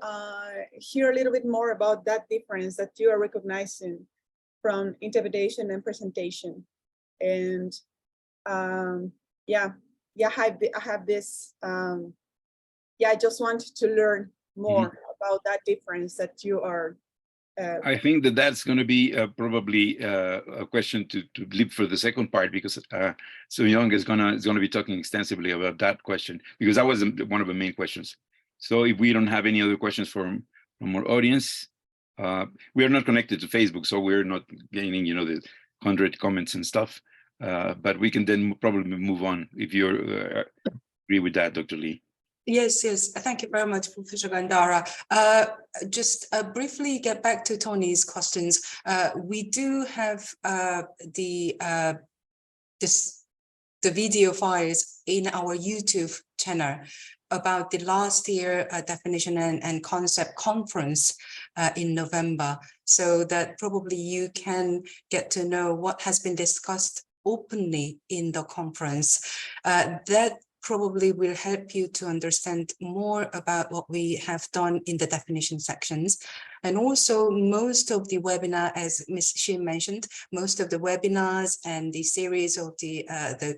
A: hear a little bit more about that difference that you are recognizing from interpretation and presentation. And I have this, I just want to learn more about that difference that you are
B: I think that that's going to be probably a question to leave for the second part, because So Young is going to be talking extensively about that question, because that was one of the main questions. So if we don't have any other questions from our audience, we are not connected to Facebook, so we're not gaining, you know, the 100 comments and stuff. But we can then probably move on if you agree with that, Dr. Lee.
C: Yes, yes. Thank you very much, Professor Gandara. Just briefly get back to Tony's questions. We do have the video files in our YouTube channel about the last year definition and concept conference in November, so that probably you can get to know what has been discussed openly in the conference. That probably will help you to understand more about what we have done in the definition sections. And also most of the webinar, as Ms. Shin mentioned, most of the webinars and the series of the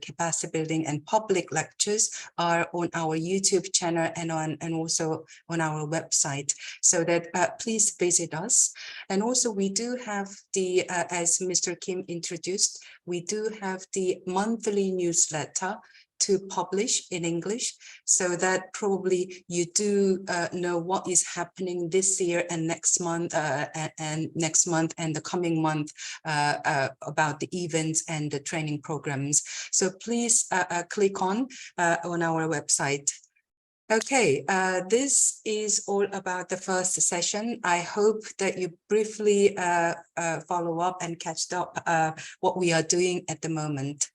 C: capacity building and public lectures are on our YouTube channel and also on our website. So that please visit us. And also we do have the, as Mr. Kim introduced, we do have the monthly newsletter to publish in English, so that probably you do know what is happening this year and next month and the coming month about the events and the training programs. So please click on our website. Okay, this is all about the first session. I hope that you briefly follow up and catch up what we are doing at the moment.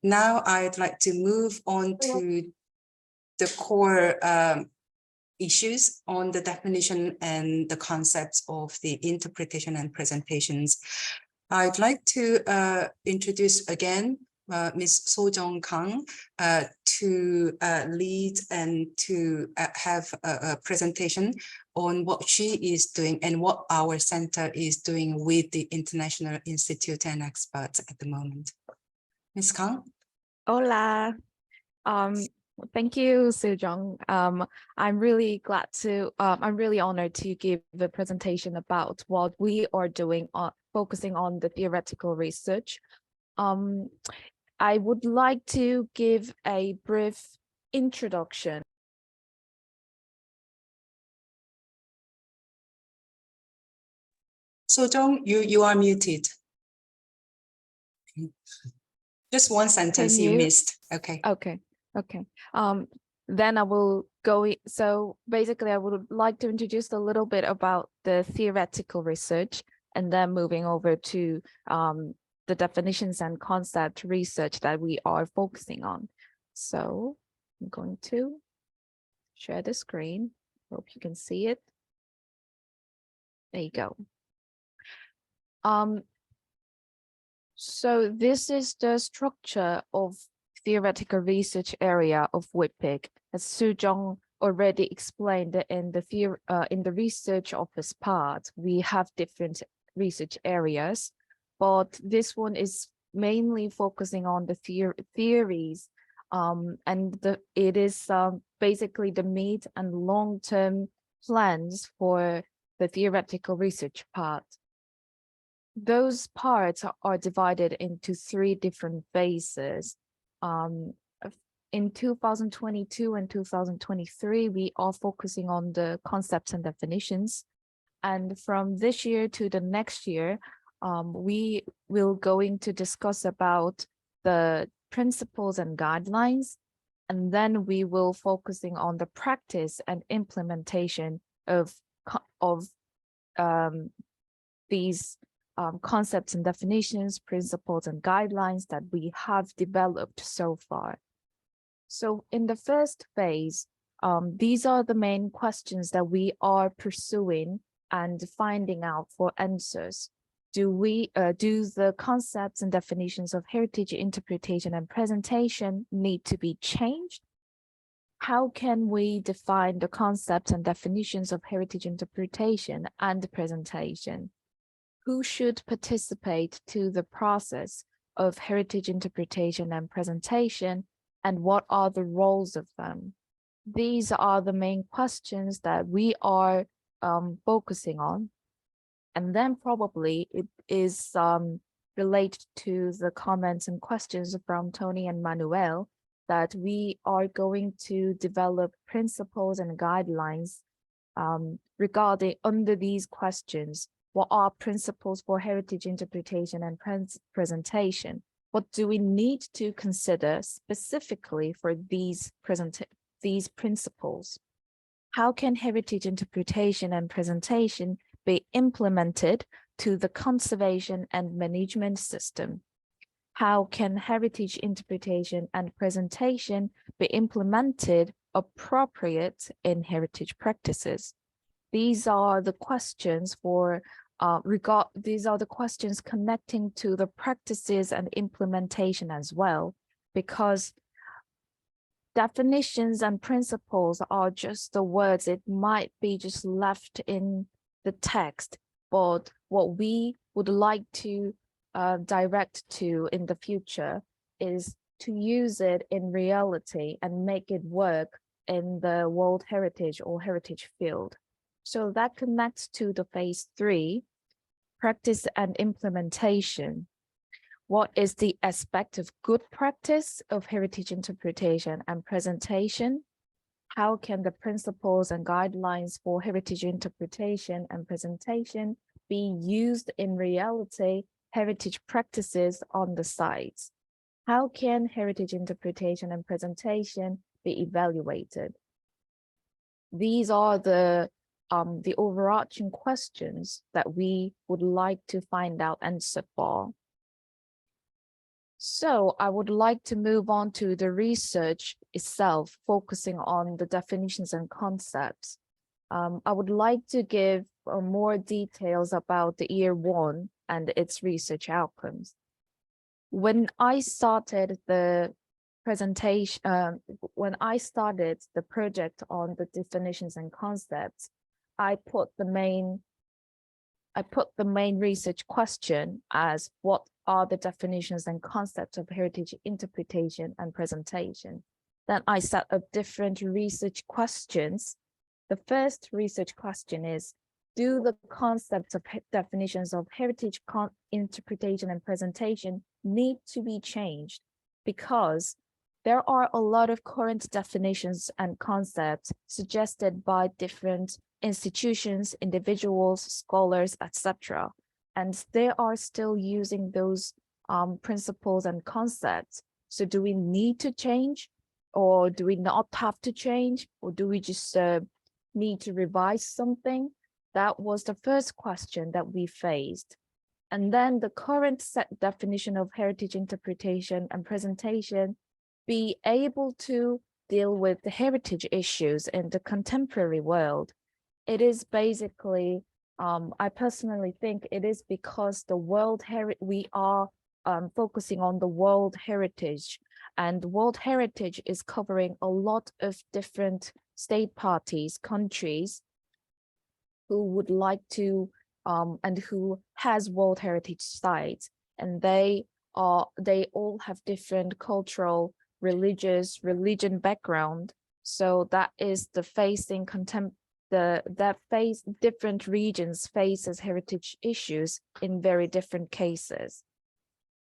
C: Now I'd like to move on to the core issues on the definition and the concepts of the interpretation and presentations. I'd like to introduce again Ms. So-Jung Kang to lead and to have a presentation on what she is doing and what our center is doing with the International Institute and experts at the moment. Ms. Kang?
G: Hola. Thank you, Soo-Jung. I'm really glad to, I'm really honored to give the presentation about what we are doing, focusing on the theoretical research. I would like to give a brief introduction.
C: So-Jung, you are muted. Just one sentence you missed. Okay.
G: Okay. Then I will go. So basically, I would like to introduce a little bit about the theoretical research, and then moving over to the definitions and concept research that we are focusing on. So I'm going to share the screen. Hope you can see it. There you go. So this is the structure of theoretical research area of WHIPIC, as Soo-Jung already explained in the research office part. We have different research areas, but this one is mainly focusing on the theories, and it is basically the mid and long-term plans for the theoretical research part. Those parts are divided into 3 different phases. In 2022 and 2023, we are focusing on the concepts and definitions. And from this year to the next year, we will going to discuss about the principles and guidelines. And then we will focusing on the practice and implementation of these concepts and definitions, principles and guidelines that we have developed so far. So in the first phase, these are the main questions that we are pursuing and finding out for answers. Do the concepts and definitions of heritage interpretation and presentation need to be changed? How can we define the concepts and definitions of heritage interpretation and presentation? Who should participate to the process of heritage interpretation and presentation, and what are the roles of them? These are the main questions that we are focusing on. And then probably it is related to the comments and questions from Tony and Manuel that we are going to develop principles and guidelines regarding under these questions. What are principles for heritage interpretation and presentation? What do we need to consider specifically for these principles? How can heritage interpretation and presentation be implemented to the conservation and management system? How can heritage interpretation and presentation be implemented appropriate in heritage practices? These are the questions for these are the questions connecting to the practices and implementation as well, because definitions and principles are just the words. It might be just left in the text, but what we would like to direct to in the future is to use it in reality and make it work in the World Heritage or heritage field. So that connects to the phase 3, practice and implementation. What is the aspect of good practice of heritage interpretation and presentation? How can the principles and guidelines for heritage interpretation and presentation be used in reality heritage practices on the sites? How can heritage interpretation and presentation be evaluated? These are the overarching questions that we would like to find out answer for. So I would like to move on to the research itself, focusing on the definitions and concepts. I would like to give more details about the year 1 and its research outcomes. When I started the presentation, when I started the project on the definitions and concepts, I put the main research question as what are the definitions and concepts of heritage interpretation and presentation. Then I set up different research questions. The first research question is, do the concepts of definitions of heritage interpretation and presentation need to be changed? Because there are a lot of current definitions and concepts suggested by different institutions, individuals, scholars, etc. And they are still using those principles and concepts. So do we need to change, or do we not have to change, or do we just need to revise something? That was the first question that we faced. And then the current set definition of heritage interpretation and presentation be able to deal with the heritage issues in the contemporary world. It is basically, I personally think it is because the we are focusing on the world heritage, and world heritage is covering a lot of different state parties, countries who would like to, and who has world heritage sites, and they all have different cultural, religion background. So that is the facing different regions faces heritage issues in very different cases.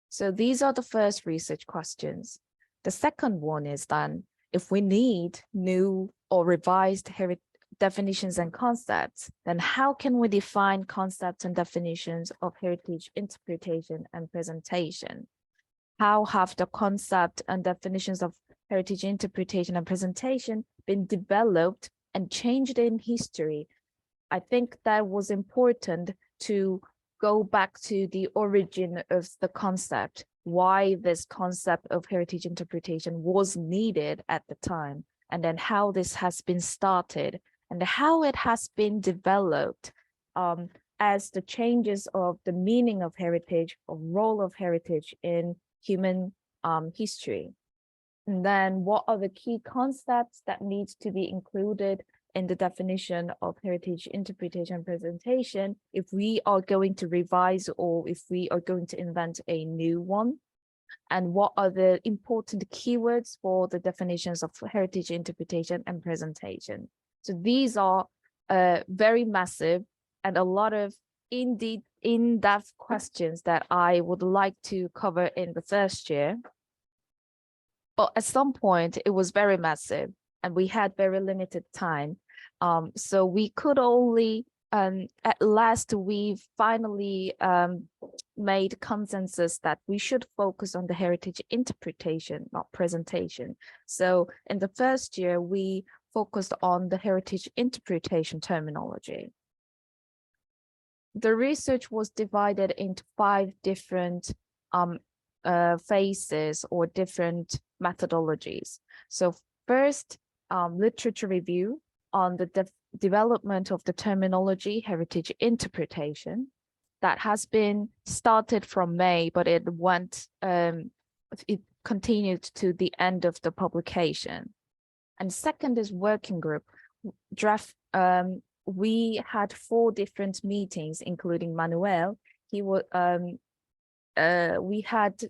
G: So these are the first research questions. The second one is then, if we need new or revised definitions and concepts, then how can we define concepts and definitions of heritage interpretation and presentation? How have the concept and definitions of heritage interpretation and presentation been developed and changed in history? I think that was important to go back to the origin of the concept, why this concept of heritage interpretation was needed at the time, and then how this has been started and how it has been developed as the changes of the meaning of heritage, or role of heritage in human history. And then what are the key concepts that need to be included in the definition of heritage interpretation and presentation if we are going to revise or if we are going to invent a new one? And what are the important keywords for the definitions of heritage interpretation and presentation? So these are very massive and a lot of in-depth questions that I would like to cover in the first year. But at some point, it was very massive and we had very limited time. So we could only, at last, we finally made consensus that we should focus on the heritage interpretation, not presentation. So in the first year, we focused on the heritage interpretation terminology. The research was divided into 5 different phases or different methodologies. So first, literature review on the development of the terminology heritage interpretation. That has been started from May, but it continued to the end of the publication. And second is working group draft. We had 4 different meetings, including Manuel. We had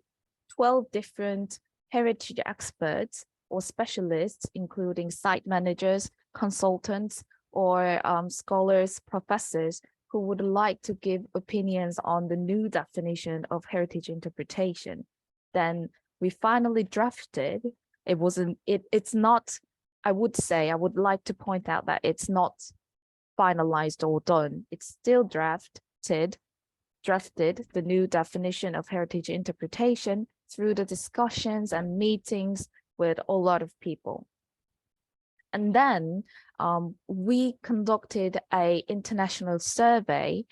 G: 12 different heritage experts or specialists, including site managers, consultants, or scholars, professors, who would like to give opinions on the new definition of heritage interpretation. Then we finally drafted. It's not, I would like to point out that it's not finalized or done. It's still drafted the new definition of heritage interpretation through the discussions and meetings with a lot of people. And then we conducted an international survey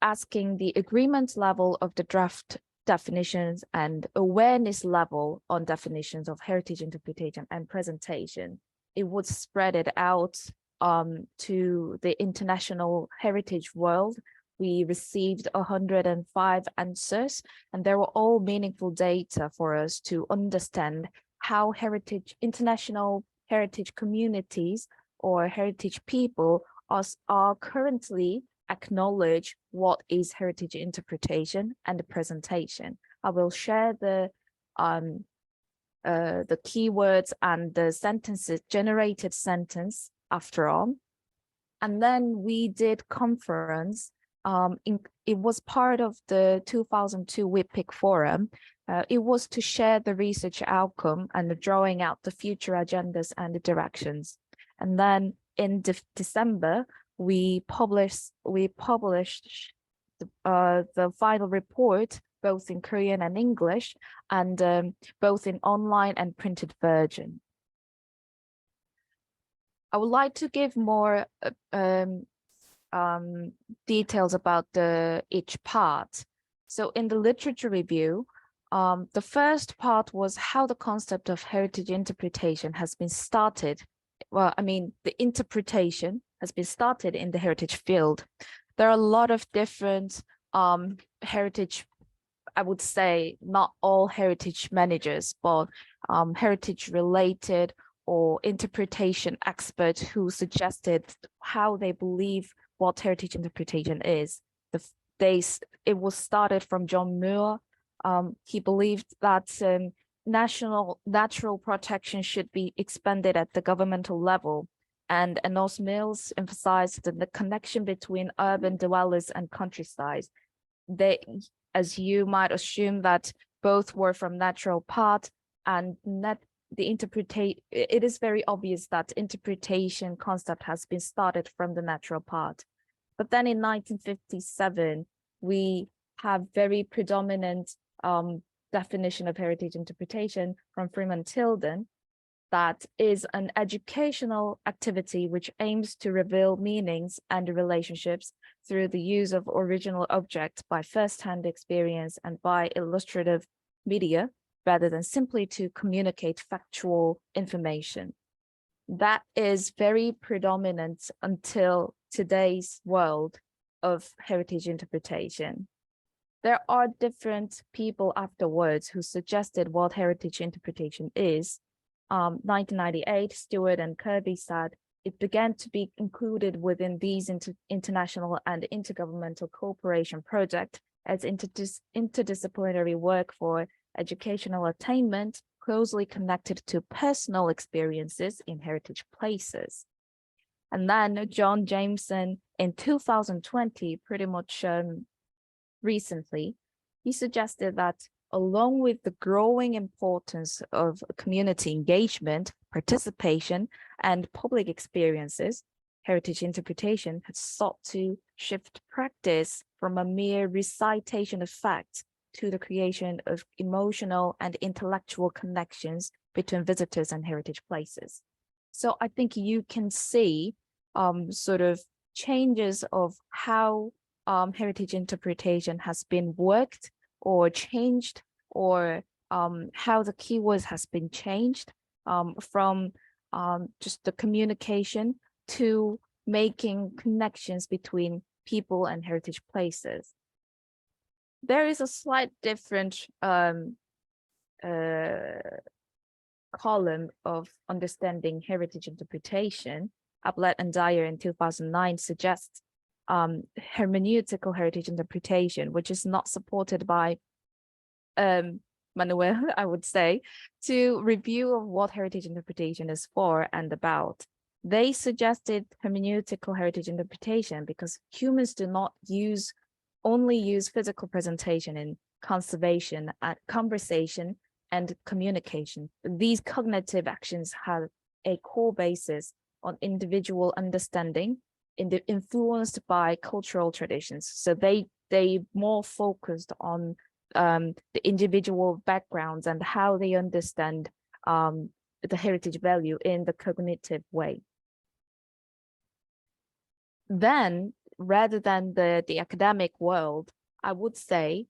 G: asking the agreement level of the draft definitions and awareness level on definitions of heritage interpretation and presentation. It would spread it out to the international heritage world. We received 105 answers, and they were all meaningful data for us to understand how international heritage communities or heritage people are currently acknowledge what is heritage interpretation and the presentation. I will share the keywords and the sentences, generated sentence after all. And then we did conference. It was part of the 2002 WHIPIC forum. It was to share the research outcome and drawing out the future agendas and the directions. And then in December, we published the final report, both in Korean and English, and both in online and printed version. I would like to give more details about each part. So in the literature review, the first part was how the concept of heritage interpretation has been started. Well, I mean, the interpretation has been started in the heritage field. There are a lot of different heritage, I would say not all heritage managers, but heritage related or interpretation experts who suggested how they believe what heritage interpretation is. It was started from John Muir. He believed that natural protection should be expanded at the governmental level. And Enos Mills emphasized the connection between urban dwellers and countryside. As you might assume, that both were from natural part, and it is very obvious that interpretation concept has been started from the natural part. But then in 1957, we have very predominant definition of heritage interpretation from Freeman Tilden, that is an educational activity which aims to reveal meanings and relationships through the use of original objects by first-hand experience and by illustrative media, rather than simply to communicate factual information. That is very predominant until today's world of heritage interpretation. There are different people afterwards who suggested what heritage interpretation is. 1998, Stewart and Kirby said it began to be included within these international and intergovernmental cooperation projects as interdisciplinary work for educational attainment, closely connected to personal experiences in heritage places. And then John Jameson in 2020, pretty much recently, he suggested that along with the growing importance of community engagement, participation, and public experiences, heritage interpretation has sought to shift practice from a mere recitation of facts to the creation of emotional and intellectual connections between visitors and heritage places. So I think you can see sort of changes of how heritage interpretation has been worked or changed, or how the keywords has been changed from just the communication to making connections between people and heritage places. There is a slight different column of understanding heritage interpretation. Ablett and Dyer in 2009 suggests hermeneutical heritage interpretation, which is not supported by Manuel, I would say, to review of what heritage interpretation is for and about. They suggested hermeneutical heritage interpretation because humans do not only use physical presentation in conservation, conversation, and communication. These cognitive actions have a core basis on individual understanding, influenced by cultural traditions. So they more focused on the individual backgrounds and how they understand the heritage value in the cognitive way. Then, rather than the academic world, I would say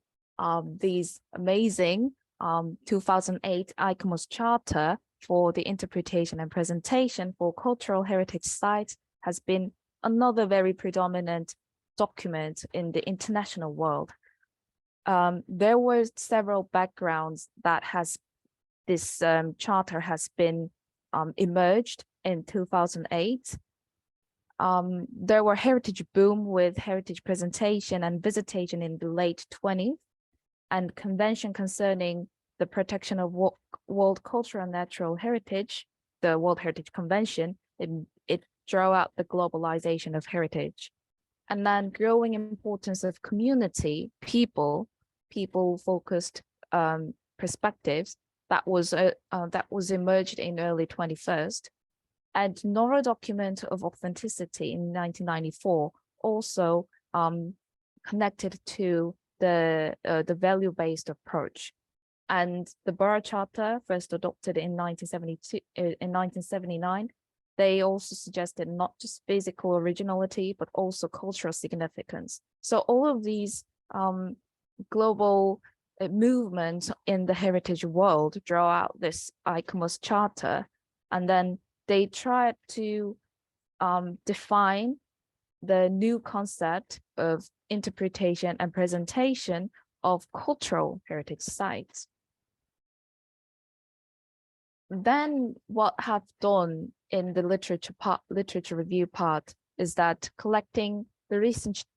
G: these amazing 2008 ICOMOS Charter for the interpretation and presentation for cultural heritage sites has been another very predominant document in the international world. There were several backgrounds that this charter has been emerged in 2008. There were heritage boom with heritage presentation and visitation in the late 20s, and convention concerning the protection of world cultural and natural heritage, the World Heritage Convention, it drew out the globalization of heritage. And then growing importance of community, people-focused perspectives that was emerged in early 21st. And Nora document of authenticity in 1994 also connected to the value-based approach. And the Borough Charter, first adopted in 1979, they also suggested not just physical originality, but also cultural significance. So all of these global movements in the heritage world draw out this ICOMOS Charter, and then they tried to define the new concept of interpretation and presentation of cultural heritage sites. Then what I've done in the literature review part is that collecting the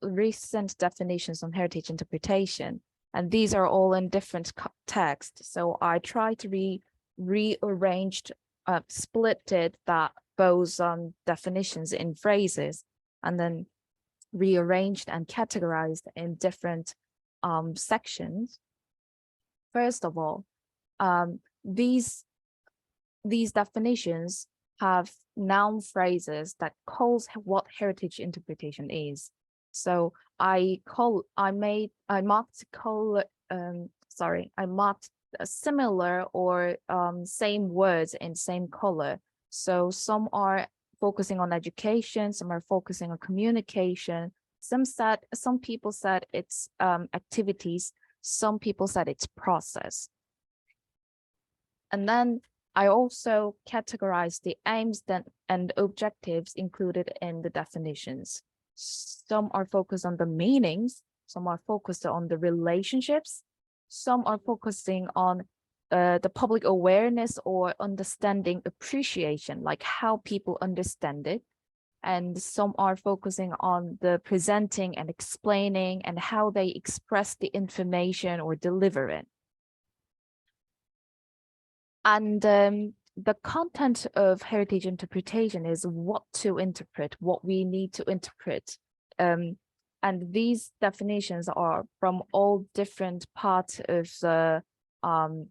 G: recent definitions on heritage interpretation, and these are all in different texts. So I try to rearranged, splitted those definitions in phrases, and then rearranged and categorized in different sections. First of all, these definitions have noun phrases that calls what heritage interpretation is. So I marked similar or same words in same color. So some are focusing on education, some are focusing on communication. Some people said it's activities, some people said it's process. And then I also categorized the aims and objectives included in the definitions. Some are focused on the meanings, some are focused on the relationships, some are focusing on the public awareness or understanding appreciation, like how people understand it. And some are focusing on the presenting and explaining and how they express the information or deliver it. And the content of heritage interpretation is what to interpret, what we need to interpret. And these definitions are from all different parts of the from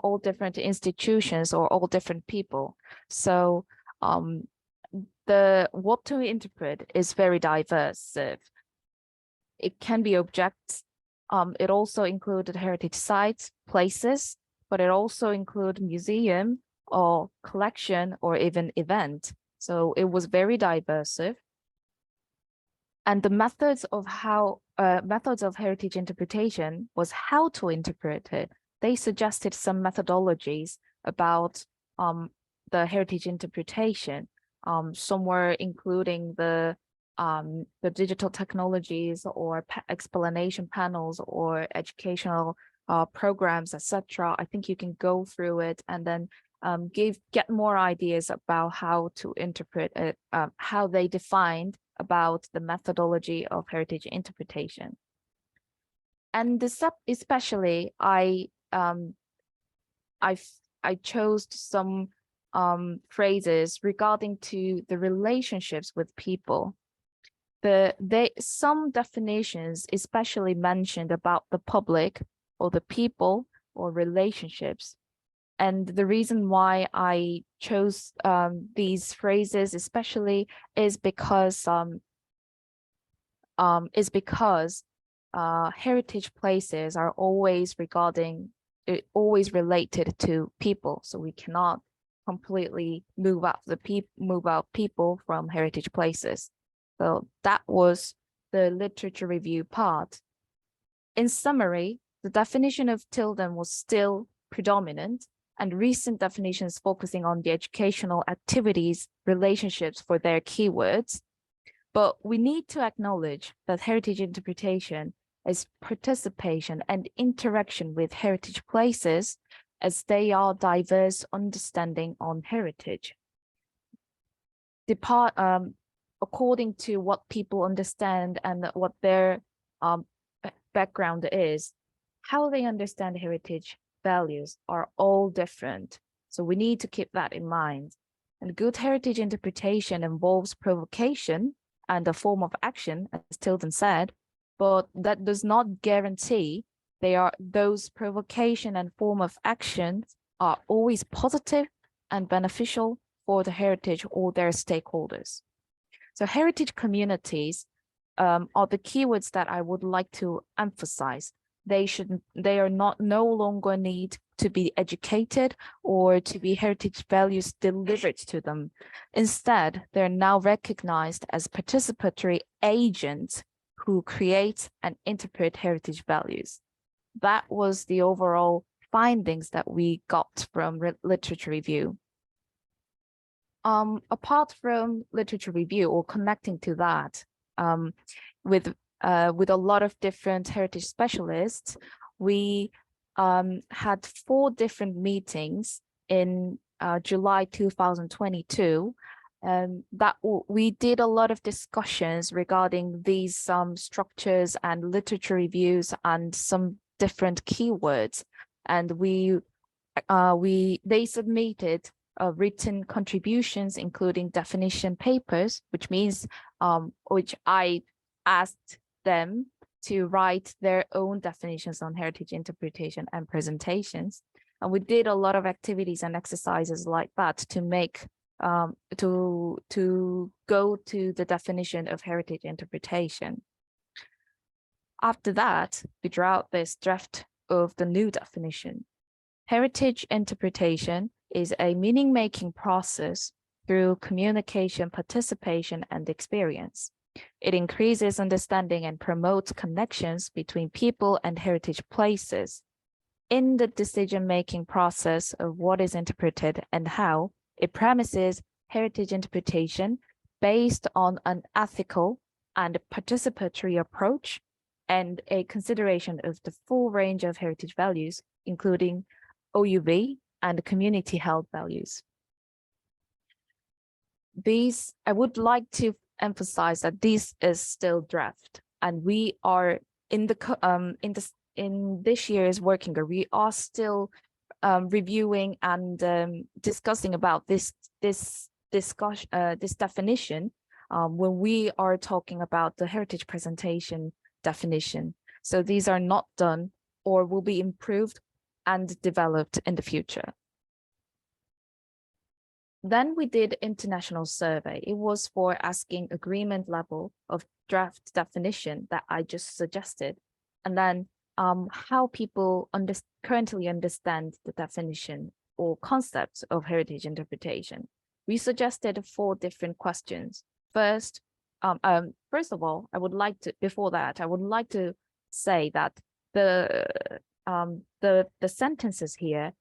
G: all different institutions or all different people. So the what to interpret is very diverse. It can be objects. It also included heritage sites, places, but it also include museum or collection or even event. So it was very diverse. And the methods of heritage interpretation was how to interpret it. They suggested some methodologies about the heritage interpretation, somewhere including the digital technologies or explanation panels or educational programs, etc. I think you can go through it and then get more ideas about how to interpret it, how they defined about the methodology of heritage interpretation. And especially I chose some phrases regarding to the relationships with people. Some definitions especially mentioned about the public or the people or relationships. And the reason why I chose these phrases especially is because heritage places are always related to people. So we cannot completely move out people from heritage places. So that was the literature review part. In summary, the definition of Tilden was still predominant, and recent definitions focusing on the educational activities relationships for their keywords. But we need to acknowledge that heritage interpretation is participation and interaction with heritage places, as they are diverse understanding on heritage. According to what people understand and what their background is, how they understand heritage values are all different. So we need to keep that in mind. And good heritage interpretation involves provocation and a form of action, as Tilden said, but that does not guarantee those provocation and form of actions are always positive and beneficial for the heritage or their stakeholders. So heritage communities are the keywords that I would like to emphasize. They are no longer need to be educated or to be heritage values delivered to them. Instead, they're now recognized as participatory agents who create and interpret heritage values. That was the overall findings that we got from literature review. Apart from literature review or connecting to that, with a lot of different heritage specialists, we had 4 different meetings in July 2022. That we did a lot of discussions regarding these structures and literature reviews and some different keywords, and they submitted written contributions, including definition papers, which means which I asked them to write their own definitions on heritage interpretation and presentations. And we did a lot of activities and exercises like that to make to go to the definition of heritage interpretation. After that, we drew out this draft of the new definition. Heritage interpretation is a meaning-making process through communication, participation, and experience. It increases understanding and promotes connections between people and heritage places. In the decision-making process of what is interpreted and how, it premises heritage interpretation based on an ethical and participatory approach and a consideration of the full range of heritage values, including OUV and community-held values. I would like to emphasize that this is still draft, and we are in this year's working group, we are still reviewing and discussing about this definition when we are talking about the heritage presentation definition. So these are not done or will be improved and developed in the future. Then we did international survey. It was for asking agreement level of draft definition that I just suggested. And then how people currently understand the definition or concepts of heritage interpretation. We suggested 4 different questions. First of all, before that, I would like to say that the sentences here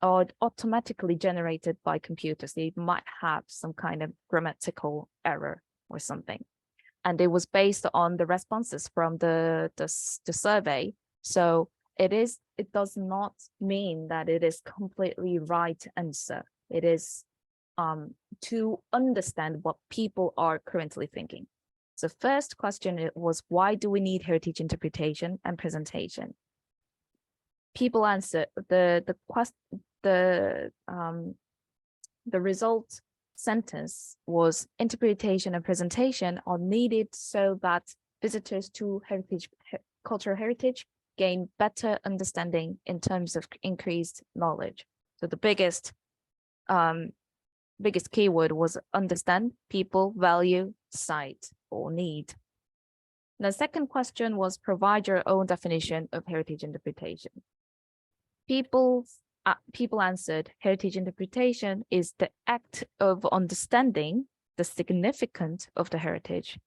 G: are automatically generated by computers. They might have some kind of grammatical error or something. And it was based on the responses from the survey. So it does not mean that it is completely right answer. It is to understand what people are currently thinking. So first question was, why do we need heritage interpretation and presentation? People answered the result sentence was interpretation and presentation are needed so that visitors to cultural heritage gain better understanding in terms of increased knowledge. So the biggest keyword was understand, people, value, cite, or need. The second question was provide your own definition of heritage interpretation. People answered heritage interpretation is the act of understanding the significance of the heritage.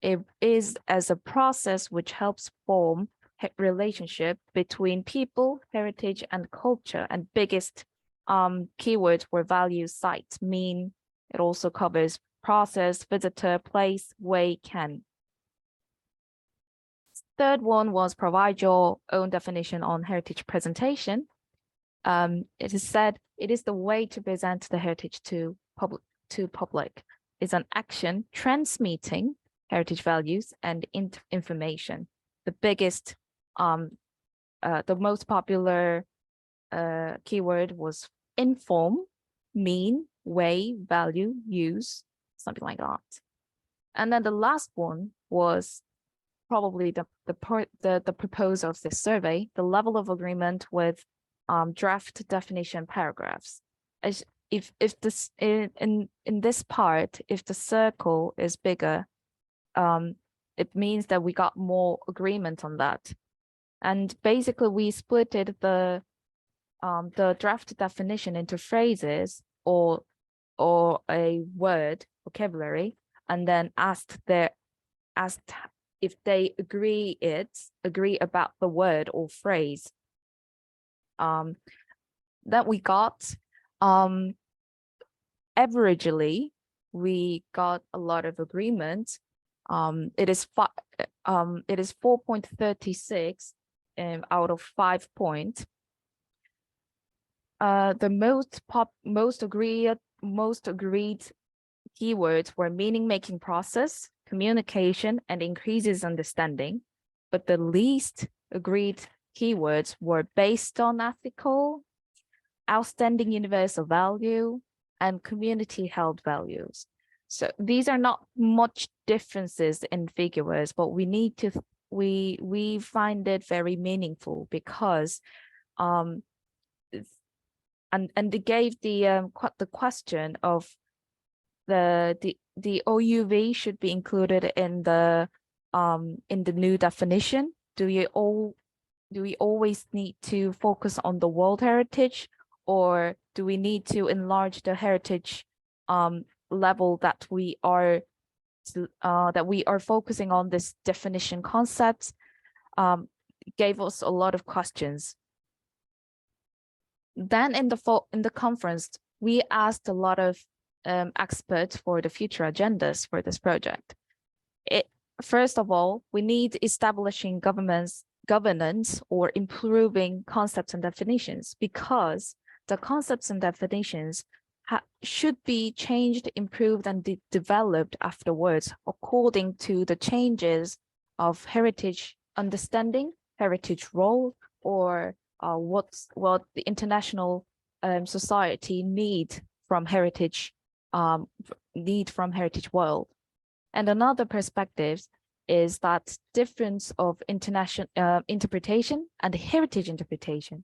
G: It is as a process which helps form relationship between people, heritage, and culture. And biggest keywords were value, site, mean. It also covers process, visitor, place, way, can. Third one was provide your own definition on heritage presentation. It is said it is the way to present the heritage to public. It's an action transmitting heritage values and information. The biggest, the most popular keyword was inform, mean, way, value, use, something like that. And then the last one was probably the proposal of this survey, the level of agreement with draft definition paragraphs. As if this in this part, if the circle is bigger, it means that we got more agreement on that. And basically we splitted the draft definition into phrases or a word vocabulary, and then asked if they agree about the word or phrase that we got. Averagely, we got a lot of agreement. It is 4.36 out of 5 points. The most agreed keywords were meaning-making process, communication, and increases understanding. But the least agreed keywords were based on ethical, outstanding universal value, and community held values. So these are not much differences in figures, but we need to we find it very meaningful because and they gave the question of the OUV should be included in the new definition. Do we always need to focus on the world heritage, or do we need to enlarge the heritage level that we are focusing on this definition concepts? Gave us a lot of questions. Then in the conference, we asked a lot of experts for the future agendas for this project. First of all, we need establishing governance or improving concepts and definitions, because the concepts and definitions should be changed, improved, and developed afterwards according to the changes of heritage understanding, heritage role, or what the international society need from heritage world. And another perspective is that difference of international interpretation and heritage interpretation.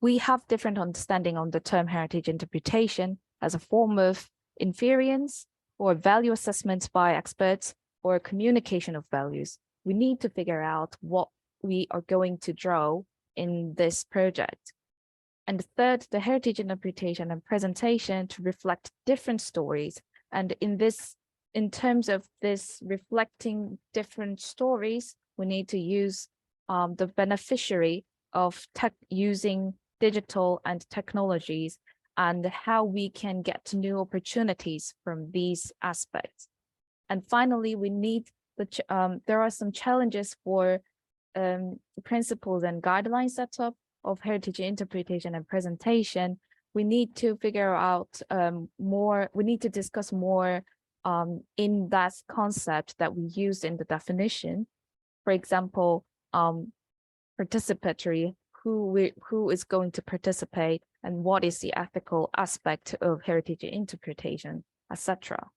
G: We have different understanding on the term heritage interpretation as a form of inference or value assessments by experts or communication of values. We need to figure out what we are going to draw in this project. And third, the heritage interpretation and presentation to reflect different stories. And in terms of this reflecting different stories, we need to use the beneficiary of using digital and technologies and how we can get new opportunities from these aspects. And finally, we need there are some challenges for principles and guidelines setup of heritage interpretation and presentation. We need to figure out more, we need to discuss more in that concept that we use in the definition. For example, participatory, who is going to participate and what is the ethical aspect of heritage interpretation, etc.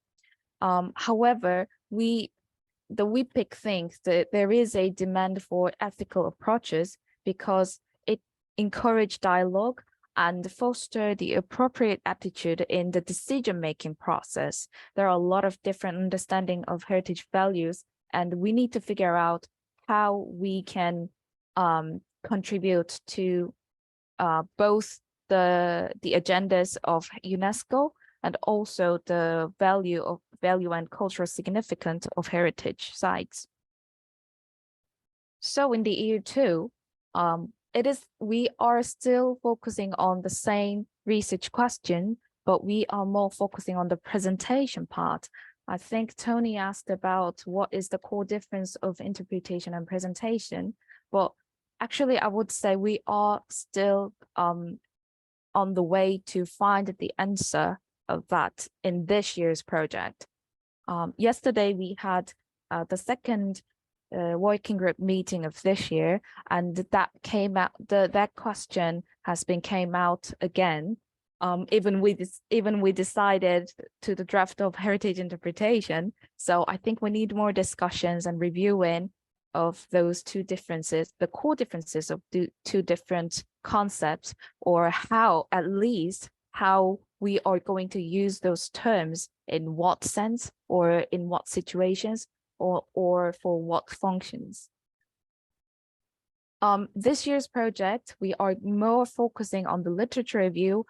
G: However, the WHIPIC thinks that there is a demand for ethical approaches because it encourages dialogue and foster the appropriate attitude in the decision-making process. There are a lot of different understanding of heritage values, and we need to figure out how we can contribute to both the agendas of UNESCO and also the value and cultural significance of heritage sites. So in the year 2, we are still focusing on the same research question, but we are more focusing on the presentation part. I think Tony asked about what is the core difference of interpretation and presentation. Well, actually, I would say we are still on the way to find the answer of that in this year's project. Yesterday, we had the second working group meeting of this year, and that came out. That question has been came out again. Even we decided to the draft of heritage interpretation. So I think we need more discussions and reviewing of those two differences, the core differences of the two different concepts, or how we are going to use those terms in what sense or in what situations or for what functions. This year's project, we are more focusing on the literature review,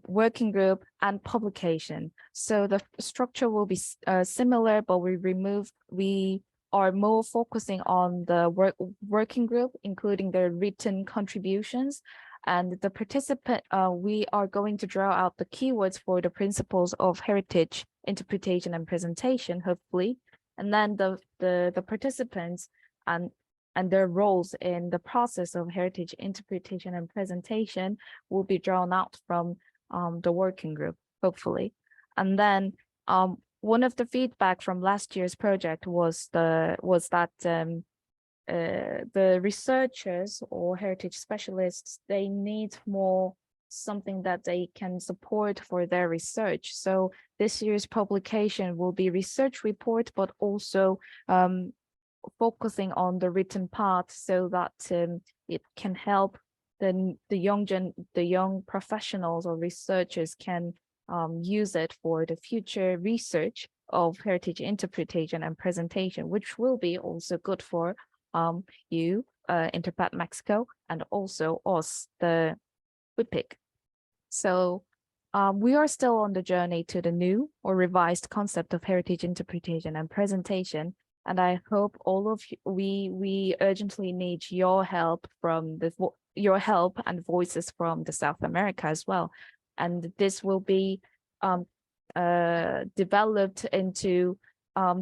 G: working group and publication. So the structure will be similar, but we are more focusing on the working group, including the written contributions. And the participant, we are going to draw out the keywords for the principles of heritage interpretation and presentation, hopefully. And then the participants and their roles in the process of heritage interpretation and presentation will be drawn out from the working group, hopefully. And then one of the feedback from last year's project was that the researchers or heritage specialists, they need more something that they can support for their research. So this year's publication will be research report, but also focusing on the written part so that it can help the young professionals or researchers can use it for the future research of heritage interpretation and presentation, which will be also good for you, Interpat Mexico, and also us, the WHIPIC. So we are still on the journey to the new or revised concept of heritage interpretation and presentation. And I hope all of you, we urgently need your help from your help and voices from the South America as well. And this will be developed into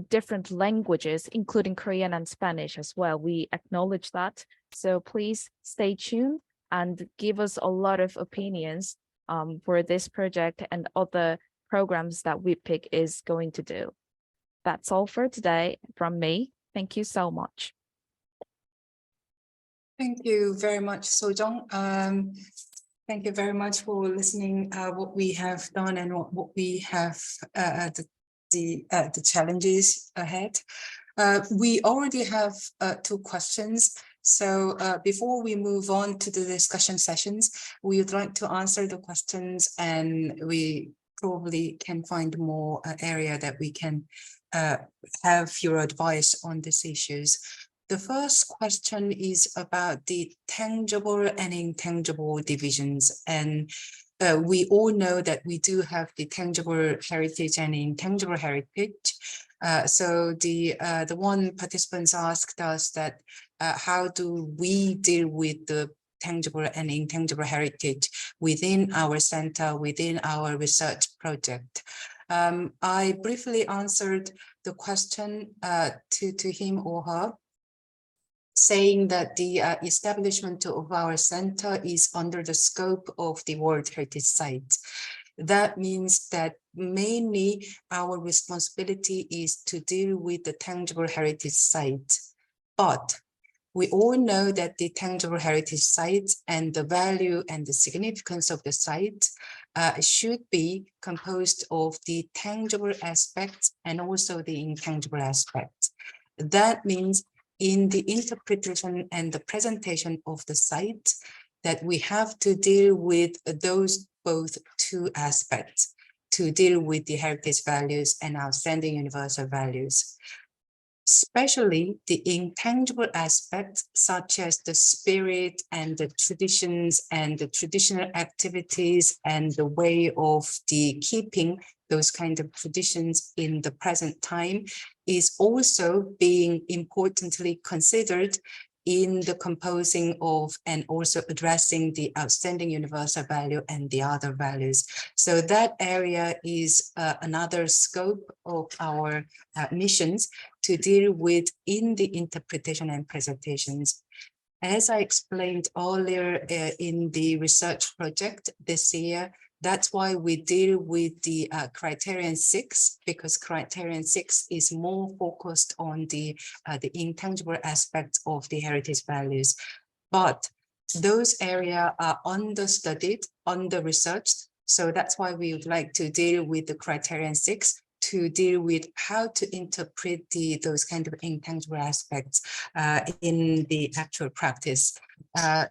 G: different languages, including Korean and Spanish as well. We acknowledge that. So please stay tuned and give us a lot of opinions for this project and other programs that WHIPIC is going to do. That's all for today from me. Thank you so much.
C: Thank you very much, Sojong. Thank you very much for listening what we have done and what we have the challenges ahead. We already have 2 questions. So before we move on to the discussion sessions, we would like to answer the questions, and we probably can find more area that we can have your advice on these issues. The first question is about the tangible and intangible divisions. And we all know that we do have the tangible heritage and intangible heritage. So the one participants asked us that how do we deal with the tangible and intangible heritage within our center, within our research project? I briefly answered the question to him or her, saying that the establishment of our center is under the scope of the World Heritage Site. That means that mainly our responsibility is to deal with the tangible heritage site. But we all know that the tangible heritage site and the value and the significance of the site should be composed of the tangible aspects and also the intangible aspects. That means in the interpretation and the presentation of the site, that we have to deal with those both 2 aspects, to deal with the heritage values and outstanding universal values. Especially the intangible aspects, such as the spirit and the traditions and the traditional activities and the way of the keeping those kind of traditions in the present time, is also being importantly considered in the composing of and also addressing the outstanding universal value and the other values. So that area is another scope of our missions to deal with in the interpretation and presentations. As I explained earlier in the research project this year, that's why we deal with the criterion 6, because criterion 6 is more focused on the intangible aspects of the heritage values. But those areas are understudied, under-researched. So that's why we would like to deal with the criterion 6 to deal with how to interpret those kind of intangible aspects in the actual practice.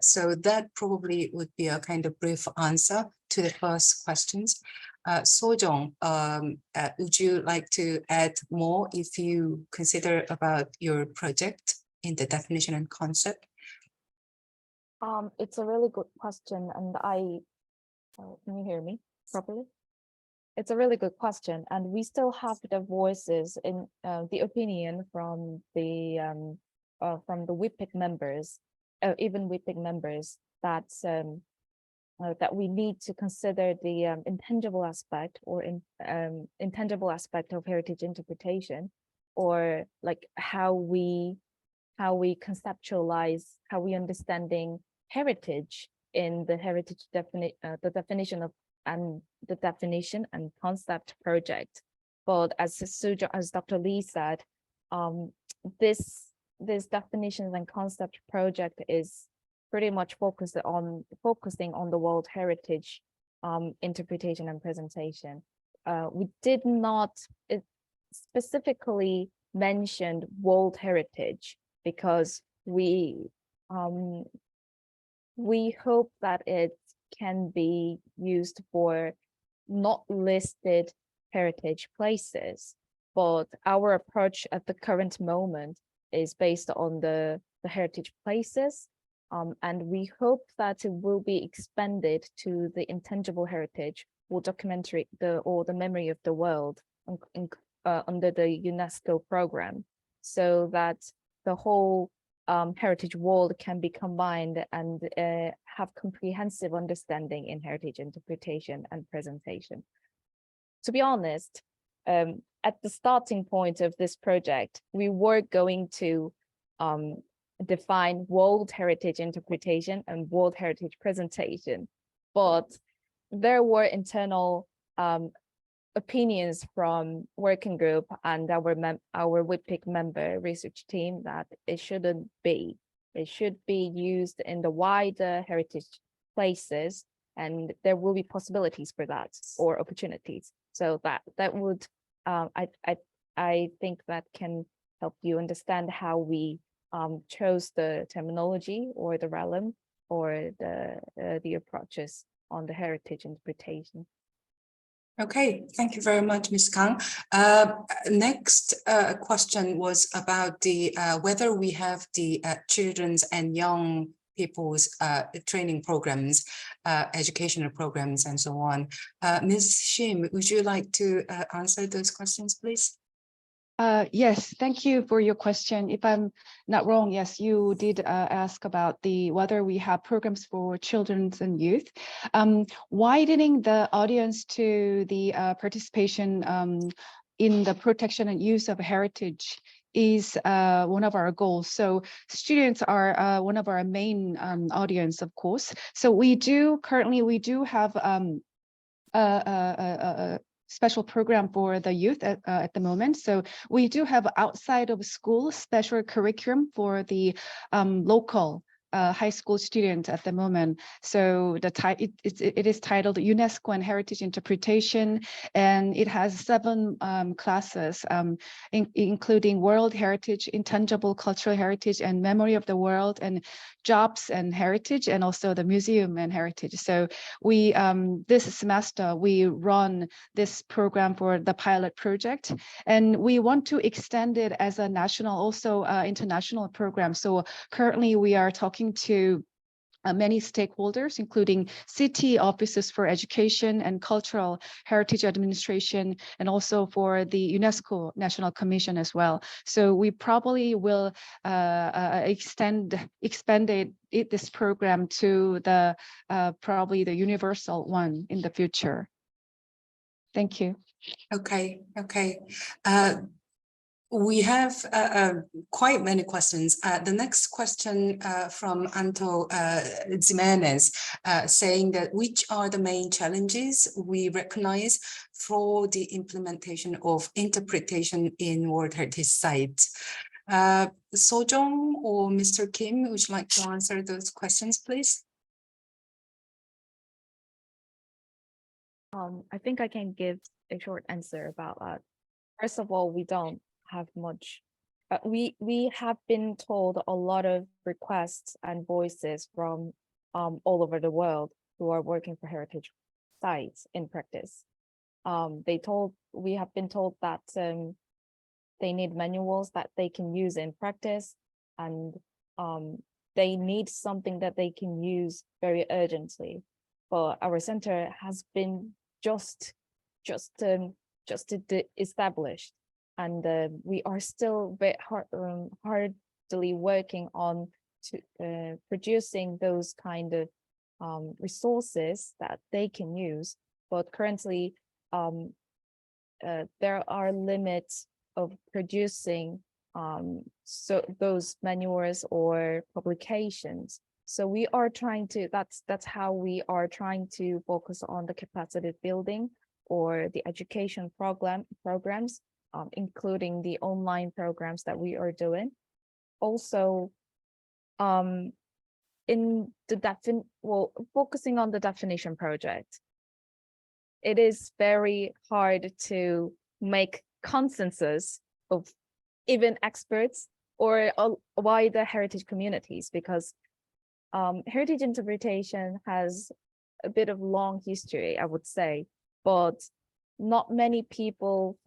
C: So that probably would be a kind of brief answer to the first questions. Sojong, would you like to add more if you consider about your project in the definition and concept?
G: It's a really good question, and can you hear me properly? It's a really good question, and we still have the voices in the opinion from the WHIPIC members, even WHIPIC members, that we need to consider the intangible aspect or intangible aspect of heritage interpretation, or like how we conceptualize, how we understanding heritage in the heritage definition of and the definition and concept project. But as Dr. Lee said, this definitions and concept project is pretty much focusing on the World Heritage interpretation and presentation. We did not specifically mention World Heritage because we hope that it can be used for not listed heritage places, but our approach at the current moment is based on the heritage places, and we hope that it will be expanded to the intangible heritage or documentary or the memory of the world under the UNESCO program, so that the whole heritage world can be combined and have comprehensive understanding in heritage interpretation and presentation. To be honest, at the starting point of this project, we were going to define World Heritage interpretation and World Heritage presentation, but there were internal opinions from working group and our WHIPIC member research team that it shouldn't be. It should be used in the wider heritage places, and there will be possibilities for that or opportunities. So that would, I think that can help you understand how we chose the terminology or the realm or the approaches on the heritage interpretation.
C: Okay, thank you very much, Ms. Kang. Next question was about the whether we have the children's and young people's training programs, educational programs, and so on. Ms. Shim, would you like to answer those questions, please?
E: Yes, thank you for your question. If I'm not wrong, yes, you did ask about whether we have programs for children and youth. Widening the audience to the participation in the protection and use of heritage is one of our goals. So students are one of our main audience, of course. So we do have a special program for the youth at the moment. So we do have outside of school special curriculum for the local high school students at the moment. So it is titled UNESCO and Heritage Interpretation, and it has 7 classes, including World Heritage, Intangible Cultural Heritage, and Memory of the World, and Jobs and Heritage, and also the Museum and Heritage. So we this semester we run this program for the pilot project, and we want to extend it as a national, also international program. So currently we are talking to many stakeholders, including city offices for education and cultural heritage administration, and also for the UNESCO National Commission as well. So we probably will expand this program to the probably the universal one in the future. Thank you.
C: Okay. We have quite many questions. The next question from Anto Jimenez saying that which are the main challenges we recognize for the implementation of interpretation in World Heritage Sites? Sojong or Mr. Kim, would you like to answer those questions, please?
G: I think I can give a short answer about that. First of all, we don't have much. We have been told a lot of requests and voices from all over the world who are working for heritage sites in practice. We have been told that they need manuals that they can use in practice, and they need something that they can use very urgently. But our center has been just established, and we are still very hardly working on producing those kind of resources that they can use. But currently, there are limits of producing those manuals or publications. So we are trying to, that's how we are trying to focus on the capacity building or the education programs, including the online programs that we are doing. Also, in the focusing on the definition project, it is very hard to make consensus of even experts or wider heritage communities, because heritage interpretation has a bit of long history, I would say, but not many people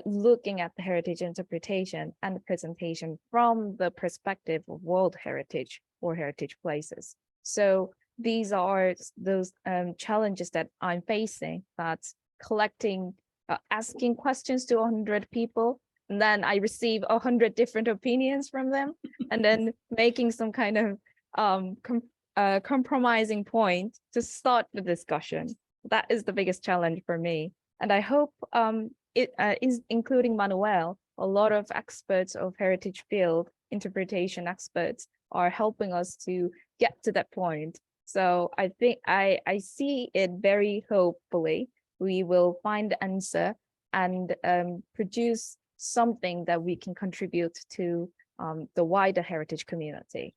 G: looking at the heritage interpretation and the presentation from the perspective of world heritage or heritage places. So these are those challenges that I'm facing, that collecting, asking questions to 100 people, and then I receive 100 different opinions from them, and then making some kind of compromising point to start the discussion. That is the biggest challenge for me. And I hope it is including Manuel, a lot of experts of heritage field, interpretation experts are helping us to get to that point. So I think I see it very hopefully we will find the answer and produce something that we can contribute to the wider heritage community.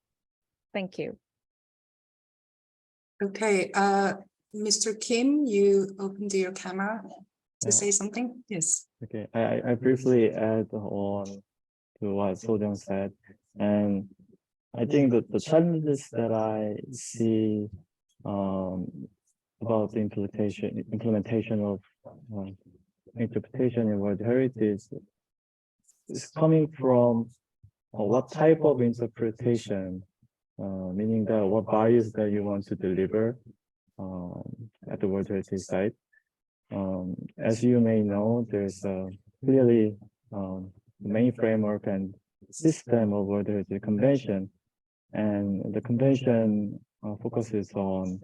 G: Thank you.
C: Okay, Mr. Kim, you opened your camera to
F: Yeah.
C: say something? Yes.
F: Okay, I briefly add on to what Sojong said, and I think that the challenges that I see about the implementation of interpretation in World Heritage is coming from what type of interpretation, meaning that what values that you want to deliver at the World Heritage site. As you may know, there's a clearly main framework and system of World Heritage Convention, and the convention focuses on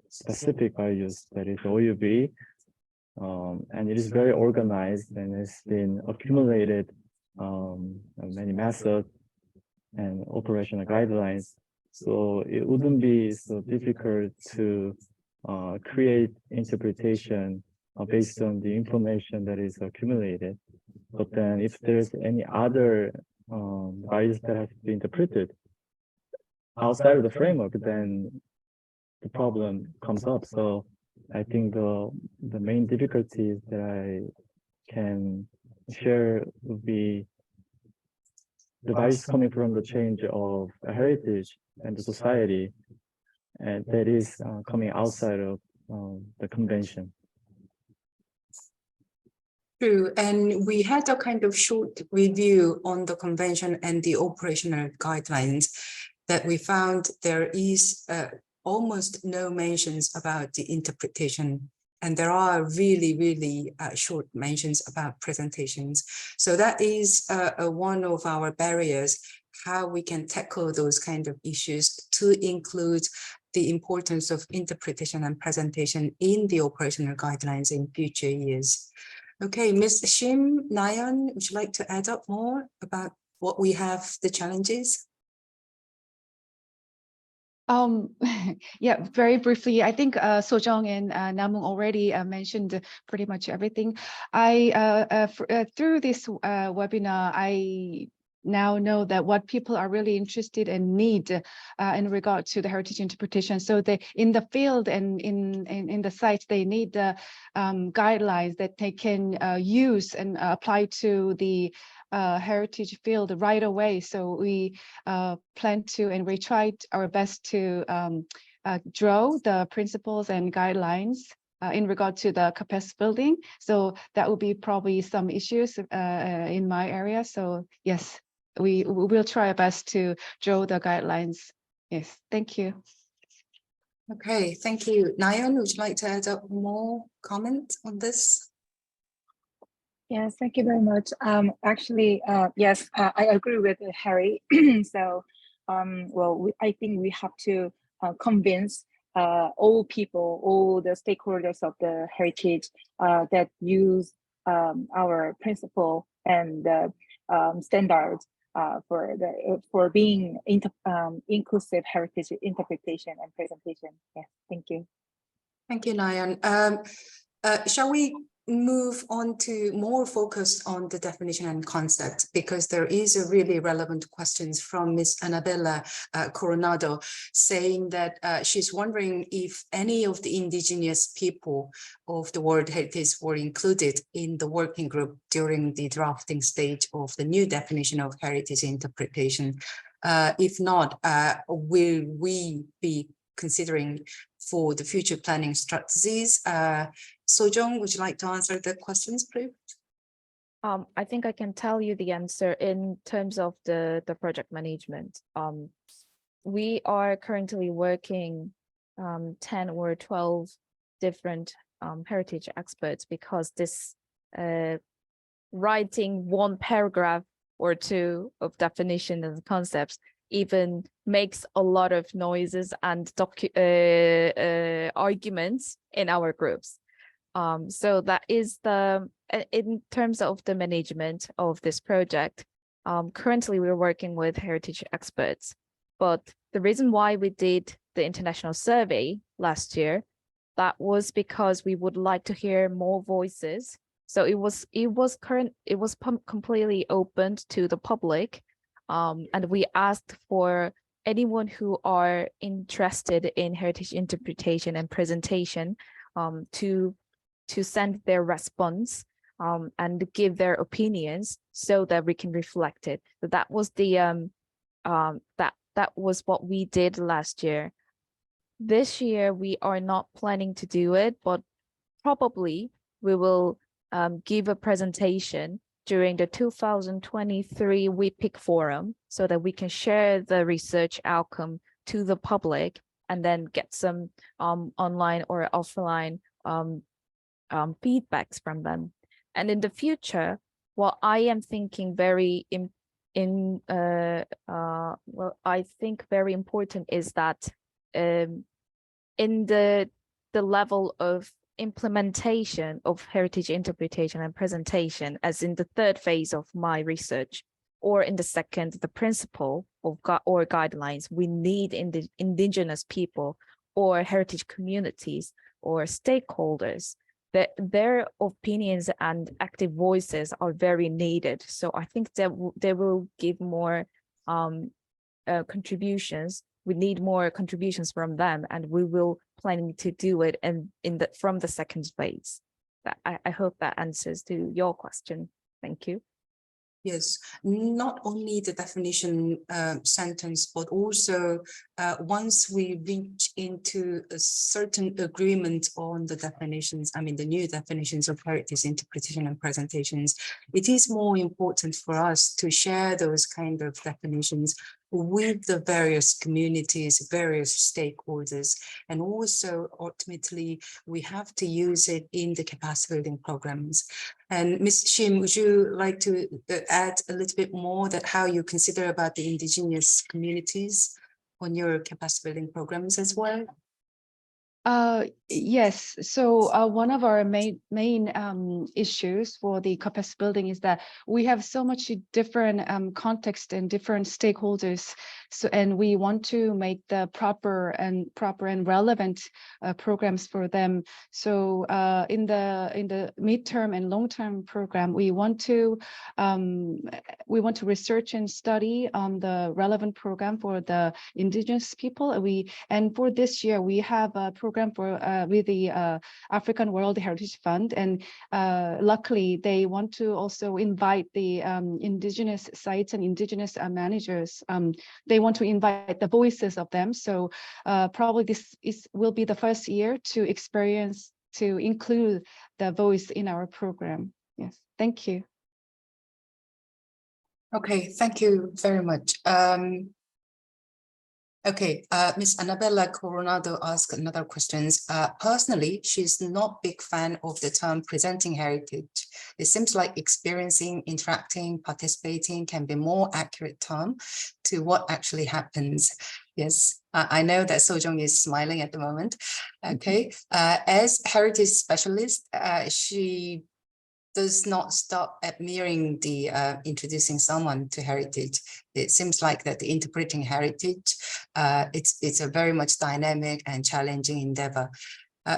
F: specific values, that is OUV, and it is very organized and has been accumulated many methods and operational guidelines. So it wouldn't be so difficult to create interpretation based on the information that is accumulated. But then if there's any other values that have to be interpreted outside of the framework, then the problem comes up. So I think the main difficulties that I can share would be the values coming from the change of a heritage and the society, and that is coming outside of the convention.
C: True, and we had a kind of short review on the convention and the operational guidelines that we found there is almost no mentions about the interpretation, and there are really short mentions about presentations. So that is one of our barriers, how we can tackle those kind of issues to include the importance of interpretation and presentation in the operational guidelines in future years. Okay, Ms. Shim, Nayeon, would you like to add up more about what we have, the challenges?
E: Yeah, very briefly, I think Sojong and Namung already mentioned pretty much everything. Through this webinar, I now know that what people are really interested and need in regard to the heritage interpretation. So they in the field and in the sites, they need the guidelines that they can use and apply to the heritage field right away. So we plan to, and we tried our best to draw the principles and guidelines in regard to the capacity building. So that would be probably some issues in my area. So yes, we will try our best to draw the guidelines. Yes, thank you.
C: Okay, thank you. Nayeon, would you like to add up more comment on this?
H: Yes, thank you very much. Actually, yes, I agree with Harry. So, well, I think we have to convince all people, all the stakeholders of the heritage that use our principle and standards for being inclusive heritage interpretation and presentation. Yes, thank you.
C: Thank you, Nayeon. Shall we move on to more focus on the definition and concept, because there is a really relevant questions from Ms. Annabella Coronado saying that she's wondering if any of the indigenous people of the World Heritage were included in the working group during the drafting stage of the new definition of heritage interpretation. If not, will we be considering for the future planning strategies? Sojong, would you like to answer the questions, please?
G: I think I can tell you the answer in terms of the project management. We are currently working 10 or 12 different heritage experts, because this writing one paragraph or two of definition and concepts even makes a lot of noises and arguments in our groups. So that is in terms of the management of this project. Currently, we're working with heritage experts, but the reason why we did the international survey last year, that was because we would like to hear more voices So it was completely open to the public, and we asked for anyone who are interested in heritage interpretation and presentation to send their response and give their opinions so that we can reflect it. So that was the that was what we did last year. This year we are not planning to do it, but probably we will give a presentation during the 2023 WHIPIC forum so that we can share the research outcome to the public and then get some online or offline feedbacks from them. And in the future, what I am thinking very I think very important is that in the level of implementation of heritage interpretation and presentation, as in the third phase of my research, or in the second, the principle of or guidelines, we need indigenous people or heritage communities or stakeholders, that their opinions and active voices are very needed. So I think that they will give more contributions. We need more contributions from them, and we will planning to do it from the second phase. I hope that answers to your question. Thank you.
C: Yes, not only the definition sentence, but also once we reach into a certain agreement on the definitions, I mean, the new definitions of heritage interpretation and presentations, it is more important for us to share those kind of definitions with the various communities, various stakeholders, and also ultimately we have to use it in the capacity building programs. And Ms. Shim, would you like to add a little bit more that how you consider about the indigenous communities on your capacity building programs as well?
E: Yes. So one of our main issues for the capacity building is that we have so much different context and different stakeholders. So, and we want to make the proper and relevant programs for them. So in the midterm and long-term program, we want to research and study on the relevant program for the indigenous people. And for this year, we have a program for with the African World Heritage Fund, and luckily they want to also invite the indigenous sites and indigenous managers. They want to invite the voices of them. So probably this will be the first year to include the voice in our program. Yes, thank you.
C: Okay, thank you very much. Okay, Ms. Annabella Coronado asked another question. Personally, she's not a big fan of the term presenting heritage. It seems like experiencing, interacting, participating can be more accurate term to what actually happens. Yes, I know that Sojong is smiling at the moment. Okay, as heritage specialist, she does not stop at mirroring the introducing someone to heritage. It seems like that the interpreting heritage, it's a very much dynamic and challenging endeavor.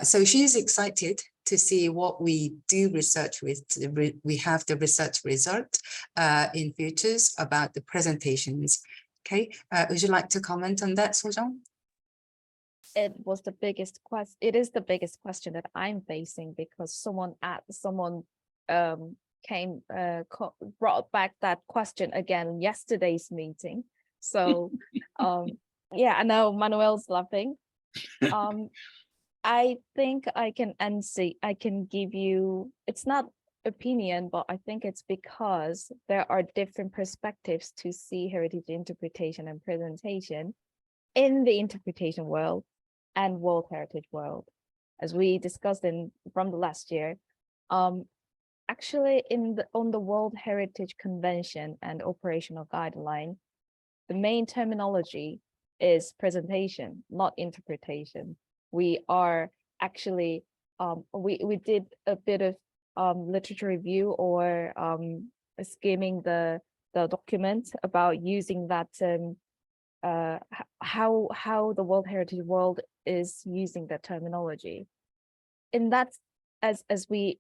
C: So she is excited to see what we do research with. We have the research result in futures about the presentations. Okay, would you like to comment on that, Sojong?
G: It was the biggest question. It is the biggest question that I'm facing, because someone brought back that question again yesterday's meeting. So yeah, I know Manuel's laughing. I think I can answer. I can give you, it's not opinion, but I think it's because there are different perspectives to see heritage interpretation and presentation in the interpretation world and World Heritage world, as we discussed from the last year. Actually, on the World Heritage Convention and operational guideline, the main terminology is presentation, not interpretation. We are actually we did a bit of literature review or skimming the document about using that how the World Heritage world is using that terminology. In that, as we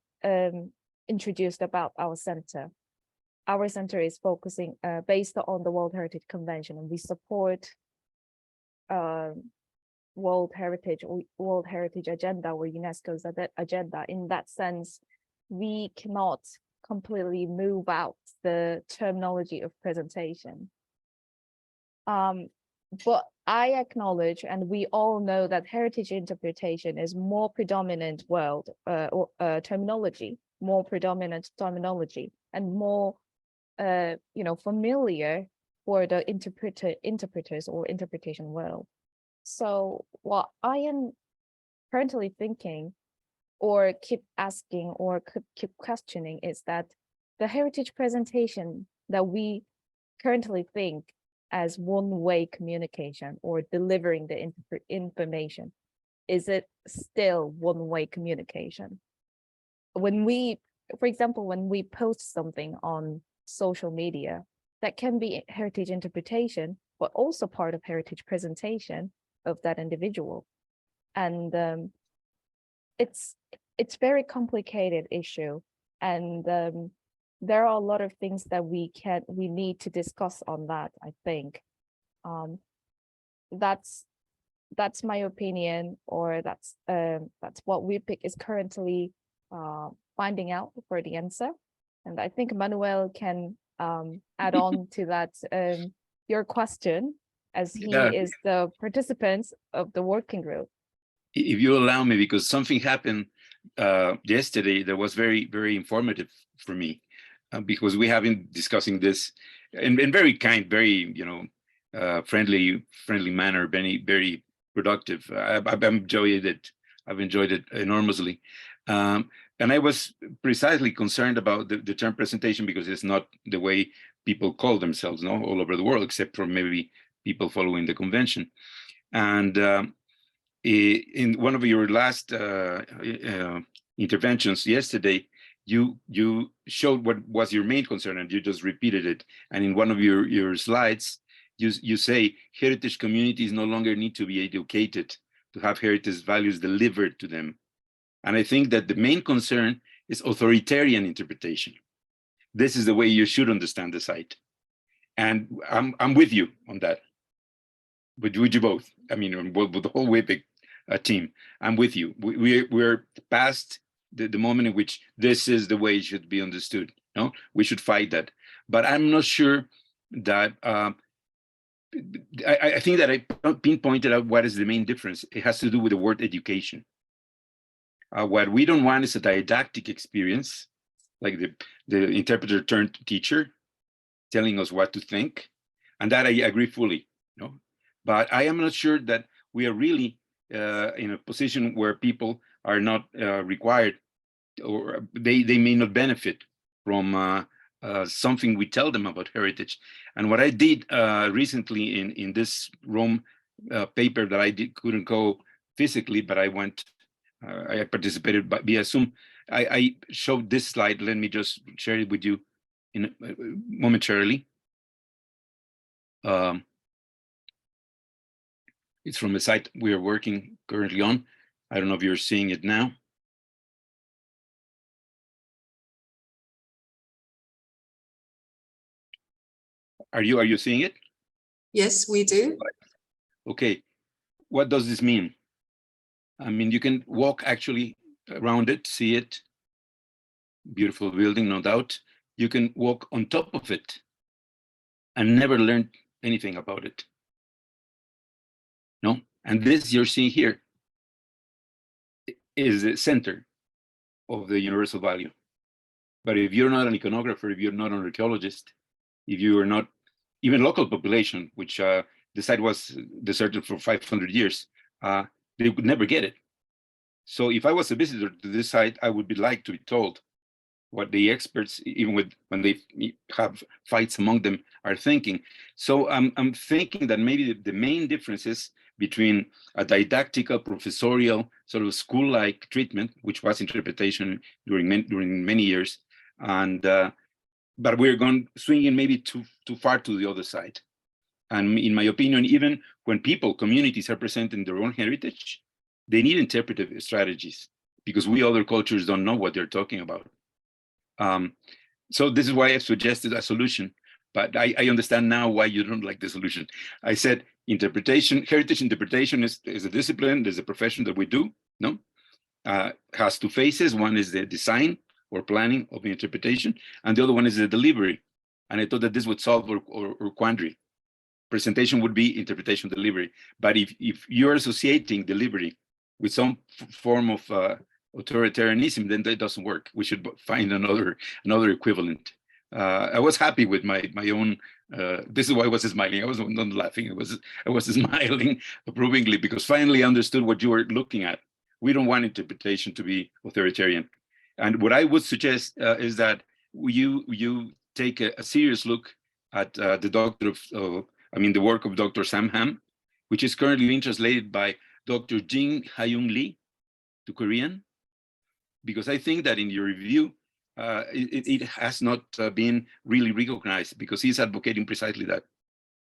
G: introduced about our center. Our center is focusing based on the World Heritage Convention, and we support World Heritage Agenda or UNESCO's agenda. In that sense, we cannot completely move out the terminology of presentation. But I acknowledge, and we all know, that heritage interpretation is more predominant terminology, and more familiar for the interpreters or interpretation world. So what I am currently thinking, or keep asking, or keep questioning, is that the heritage presentation that we currently think as one-way communication or delivering the information, is it still one-way communication? When we, for example, when we post something on social media, that can be heritage interpretation, but also part of heritage presentation of that individual. And it's very complicated issue, and there are a lot of things that we need to discuss on that. I think that's my opinion, or that's what WHIPIC is currently finding out for the answer. And I think Manuel can add on to that, your question, as he is the participant of the working group.
B: If you allow me, because something happened yesterday that was very, very informative for me, because we have been discussing this in very kind, very friendly manner, very, very productive. I've enjoyed it. I've enjoyed it enormously. And I was precisely concerned about the term presentation, because it's not the way people call themselves, no, all over the world, except for maybe people following the convention. And in one of your last interventions yesterday, you showed what was your main concern, and you just repeated it. And in one of your slides, you say heritage communities no longer need to be educated to have heritage values delivered to them. And I think that the main concern is authoritarian interpretation. This is the way you should understand the site. And I'm with you on that. But would you both? I mean, with the whole WHIPIC team, I'm with you. We're past the moment in which this is the way it should be understood. No, we should fight that. But I'm not sure that I think that I pinpointed out what is the main difference. It has to do with the word education. What we don't want is a didactic experience, like the interpreter turned teacher telling us what to think. And that I agree fully. No? But I am not sure that we are really in a position where people are not required, or they may not benefit from something we tell them about heritage. And what I did recently in this Rome paper that I couldn't go physically, but I went, I participated via Zoom. I showed this slide. Let me just share it with you momentarily. It's from a site we are working currently on. I don't know if you're seeing it now. Are you seeing it?
C: Yes, we do.
B: Okay, what does this mean? I mean, you can walk actually around it, see it. Beautiful building, no doubt. You can walk on top of it and never learn anything about it. No, and this you're seeing here is the center of the universal value. But if you're not an iconographer, if you're not an archaeologist, if you are not even local population, which the site was deserted for 500 years, they would never get it. So if I was a visitor to this site, I would be like to be told what the experts, even when they have fights among them, are thinking. So I'm thinking that maybe the main differences between a didactical, professorial, sort of school-like treatment, which was interpretation during many years, and but we're swinging maybe too far to the other side. And in my opinion, even when communities are presenting their own heritage, they need interpretive strategies, because we other cultures don't know what they're talking about. So this is why I suggested a solution, but I understand now why you don't like the solution. I said interpretation, heritage interpretation is a discipline, there's a profession that we do, no? Has two phases. One is the design or planning of the interpretation, and the other one is the delivery. And I thought that this would solve our quandary. Presentation would be interpretation delivery. But if you're associating delivery with some form of authoritarianism, then that doesn't work. We should find another equivalent. I was happy with my own. This is why I was smiling. I was not laughing. I was smiling approvingly because finally I understood what you were looking at. We don't want interpretation to be authoritarian. And what I would suggest is that you take a serious look at the work of Dr. Sam Ham, which is currently being translated by Dr. Jin Hyung Lee to Korean, because I think that in your review, it has not been really recognized because he's advocating precisely that.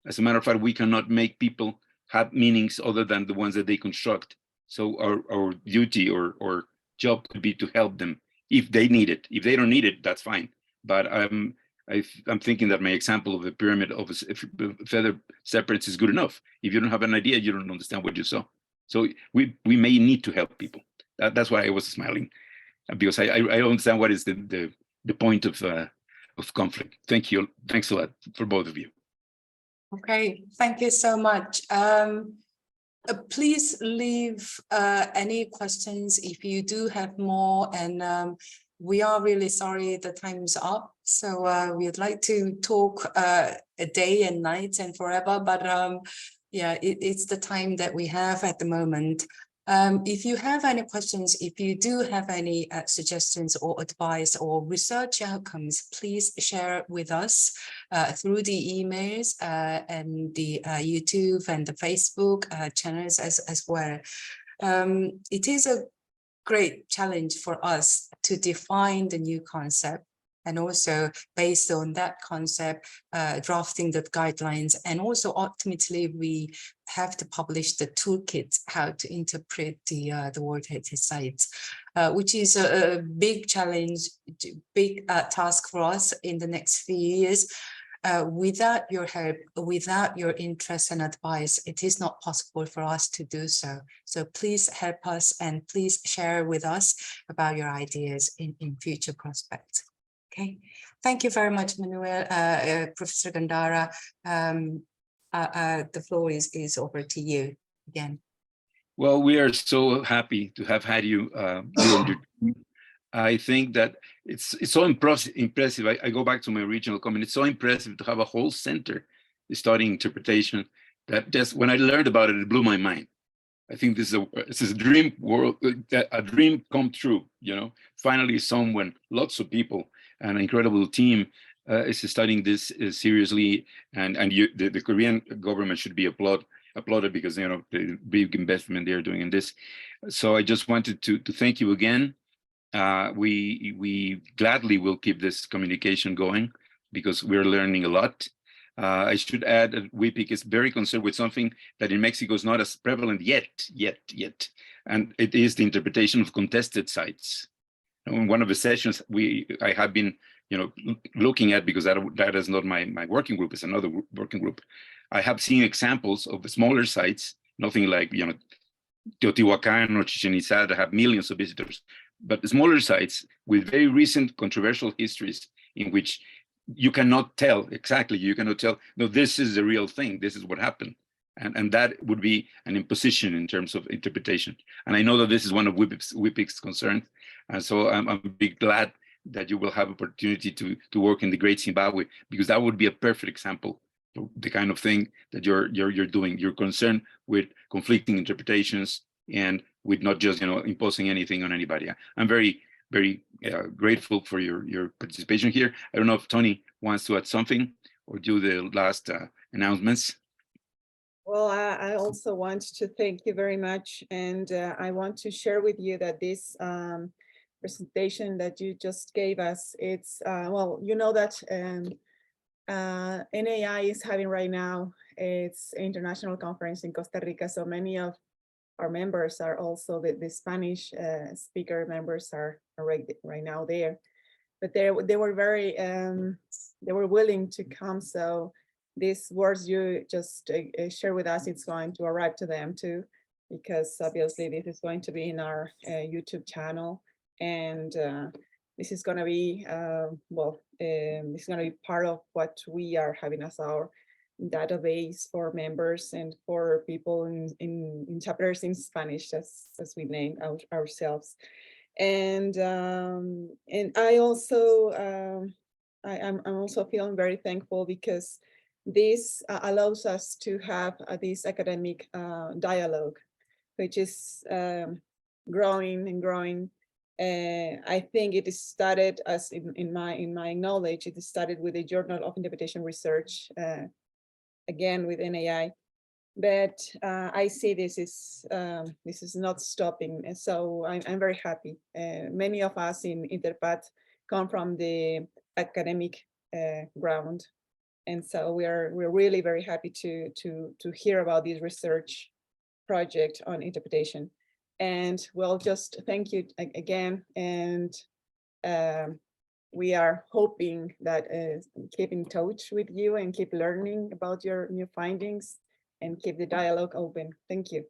B: As a matter of fact, we cannot make people have meanings other than the ones that they construct. So our duty or job could be to help them if they need it. If they don't need it, that's fine. But I'm thinking that my example of the pyramid of feather separates is good enough. If you don't have an idea, you don't understand what you saw. So we may need to help people. That's why I was smiling, because I understand what is the point of conflict. Thank you. Thanks a lot for both of you.
C: Okay, thank you so much. Please leave any questions if you do have more, and we are really sorry the time's up. So we'd like to talk a day and night and forever, but yeah, it's the time that we have at the moment. If you have any questions, if you do have any suggestions or advice or research outcomes, please share with us through the emails and the YouTube and the Facebook channels as well. It is a great challenge for us to define the new concept, and also based on that concept, drafting the guidelines, and also ultimately we have to publish the toolkit how to interpret the World Heritage Sites, which is a big challenge, big task for us in the next few years. Without your help, without your interest and advice, it is not possible for us to do so. So please help us and please share with us about your ideas in future prospects. Okay, thank you very much, Manuel, Professor Gandara. The floor is over to you again.
B: Well, we are so happy to have had you. I think that it's so impressive. I go back to my original comment. It's so impressive to have a whole center studying interpretation that just when I learned about it, it blew my mind. I think this is a dream world, a dream come true. You know, finally, someone, lots of people, an incredible team is studying this seriously, and the Korean government should be applauded because the big investment they're doing in this. So I just wanted to thank you again. We gladly will keep this communication going because we're learning a lot. I should add that WHIPIC is very concerned with something that in Mexico is not as prevalent yet, and it is the interpretation of contested sites. In one of the sessions I have been looking at, because that is not my working group, it's another working group. I have seen examples of the smaller sites, nothing like Teotihuacan or Chichen Itza that have millions of visitors, but smaller sites with very recent controversial histories in which you cannot tell exactly, no, this is the real thing, this is what happened. And that would be an imposition in terms of interpretation. And I know that this is one of WHIPIC's concerns. And so I'm big glad that you will have opportunity to work in the Great Zimbabwe, because that would be a perfect example of the kind of thing that you're doing. You're concerned with conflicting interpretations and with not just imposing anything on anybody. I'm very, very grateful for your participation here. I don't know if Tony wants to add something or do the last announcements.
A: Well, I also want to thank you very much. And I want to share with you that this presentation that you just gave us, it's, well, you know that NAI is having right now its international conference in Costa Rica. So many of our members are also the Spanish speaker members are right now there. but they were very they were willing to come. So these words you just share with us, it's going to arrive to them too, because obviously this is going to be in our YouTube channel, and this is going to be this is going to be part of what we are having as our database for members and for people in chapters in Spanish, as we name ourselves. And I also I'm also feeling very thankful because this allows us to have this academic dialogue, which is growing and growing. I think it started, as in my knowledge, it started with the Journal of Interpretation Research, again with NAI. But I see this is not stopping, and so I'm very happy. Many of us in Interpat come from the academic ground, and so we're really very happy to hear about this research project on interpretation. And we'll just thank you again, and we are hoping that keep in touch with you and keep learning about your new findings and keep the dialogue open. Thank you.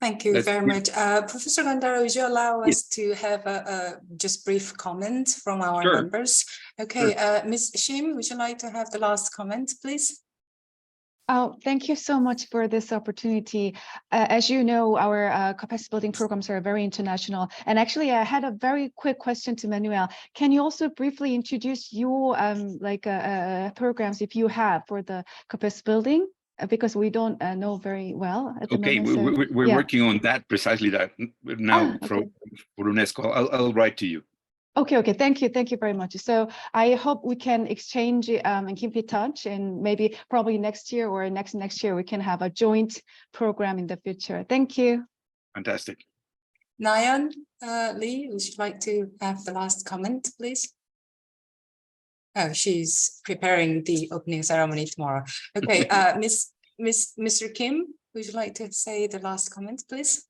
C: Thank you very much. Professor Gandara, would you allow us to have a just brief comment from our members? Okay, Ms. Shim, would you like to have the last comment, please?
E: Oh, thank you so much for this opportunity. As you know, our capacity building programs are very international. And actually, I had a very quick question to Manuel. Can you also briefly introduce your programs, if you have, for the capacity building? Because we don't know very well at the moment.
B: Okay, we're working on that, precisely that now for UNESCO. I'll write to you.
E: Okay, thank you very much. So I hope we can exchange and keep in touch, and maybe probably next year or next year we can have a joint program in the future. Thank you.
B: Fantastic.
C: Nayeon Lee, would you like to have the last comment, please? Oh, she's preparing the opening ceremony tomorrow. Okay, Mr. Kim, would you like to say the last comment, please?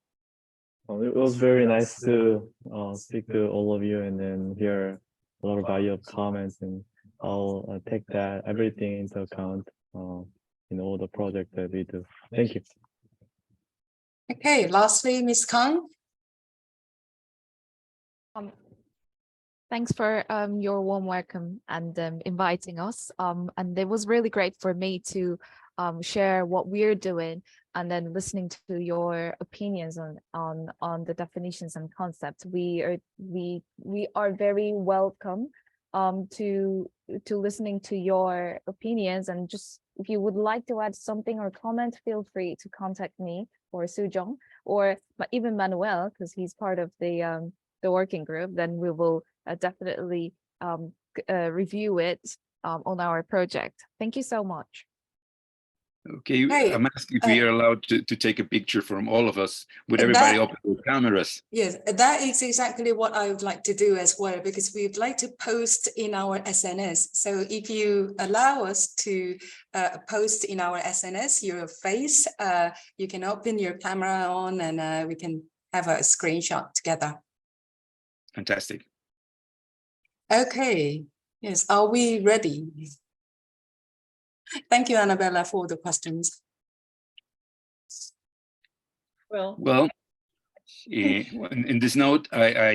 F: It was very nice to speak to all of you and then hear a lot of valuable comments, and I'll take that everything into account in all the projects that we do. Thank you.
C: Okay, lastly, Ms. Kang.
G: Thanks for your warm welcome and inviting us. And it was really great for me to share what we're doing, and then listening to your opinions on the definitions and concepts. We are very welcome to listening to your opinions, and just if you would like to add something or comment, feel free to contact me or Soo-jung, or even Manuel, because he's part of the working group. Then we will definitely review it on our project. Thank you so much.
B: Okay, I'm asking if we are allowed to take a picture from all of us with everybody open their cameras.
C: Yes, that is exactly what I would like to do as well, because we'd like to post in our SNS. So if you allow us to post in our SNS your face, you can open your camera on, and we can have a screenshot together.
B: Fantastic.
C: Okay, yes, are we ready? Thank you, Annabella, for the questions.
A: Well,
B: in this note, I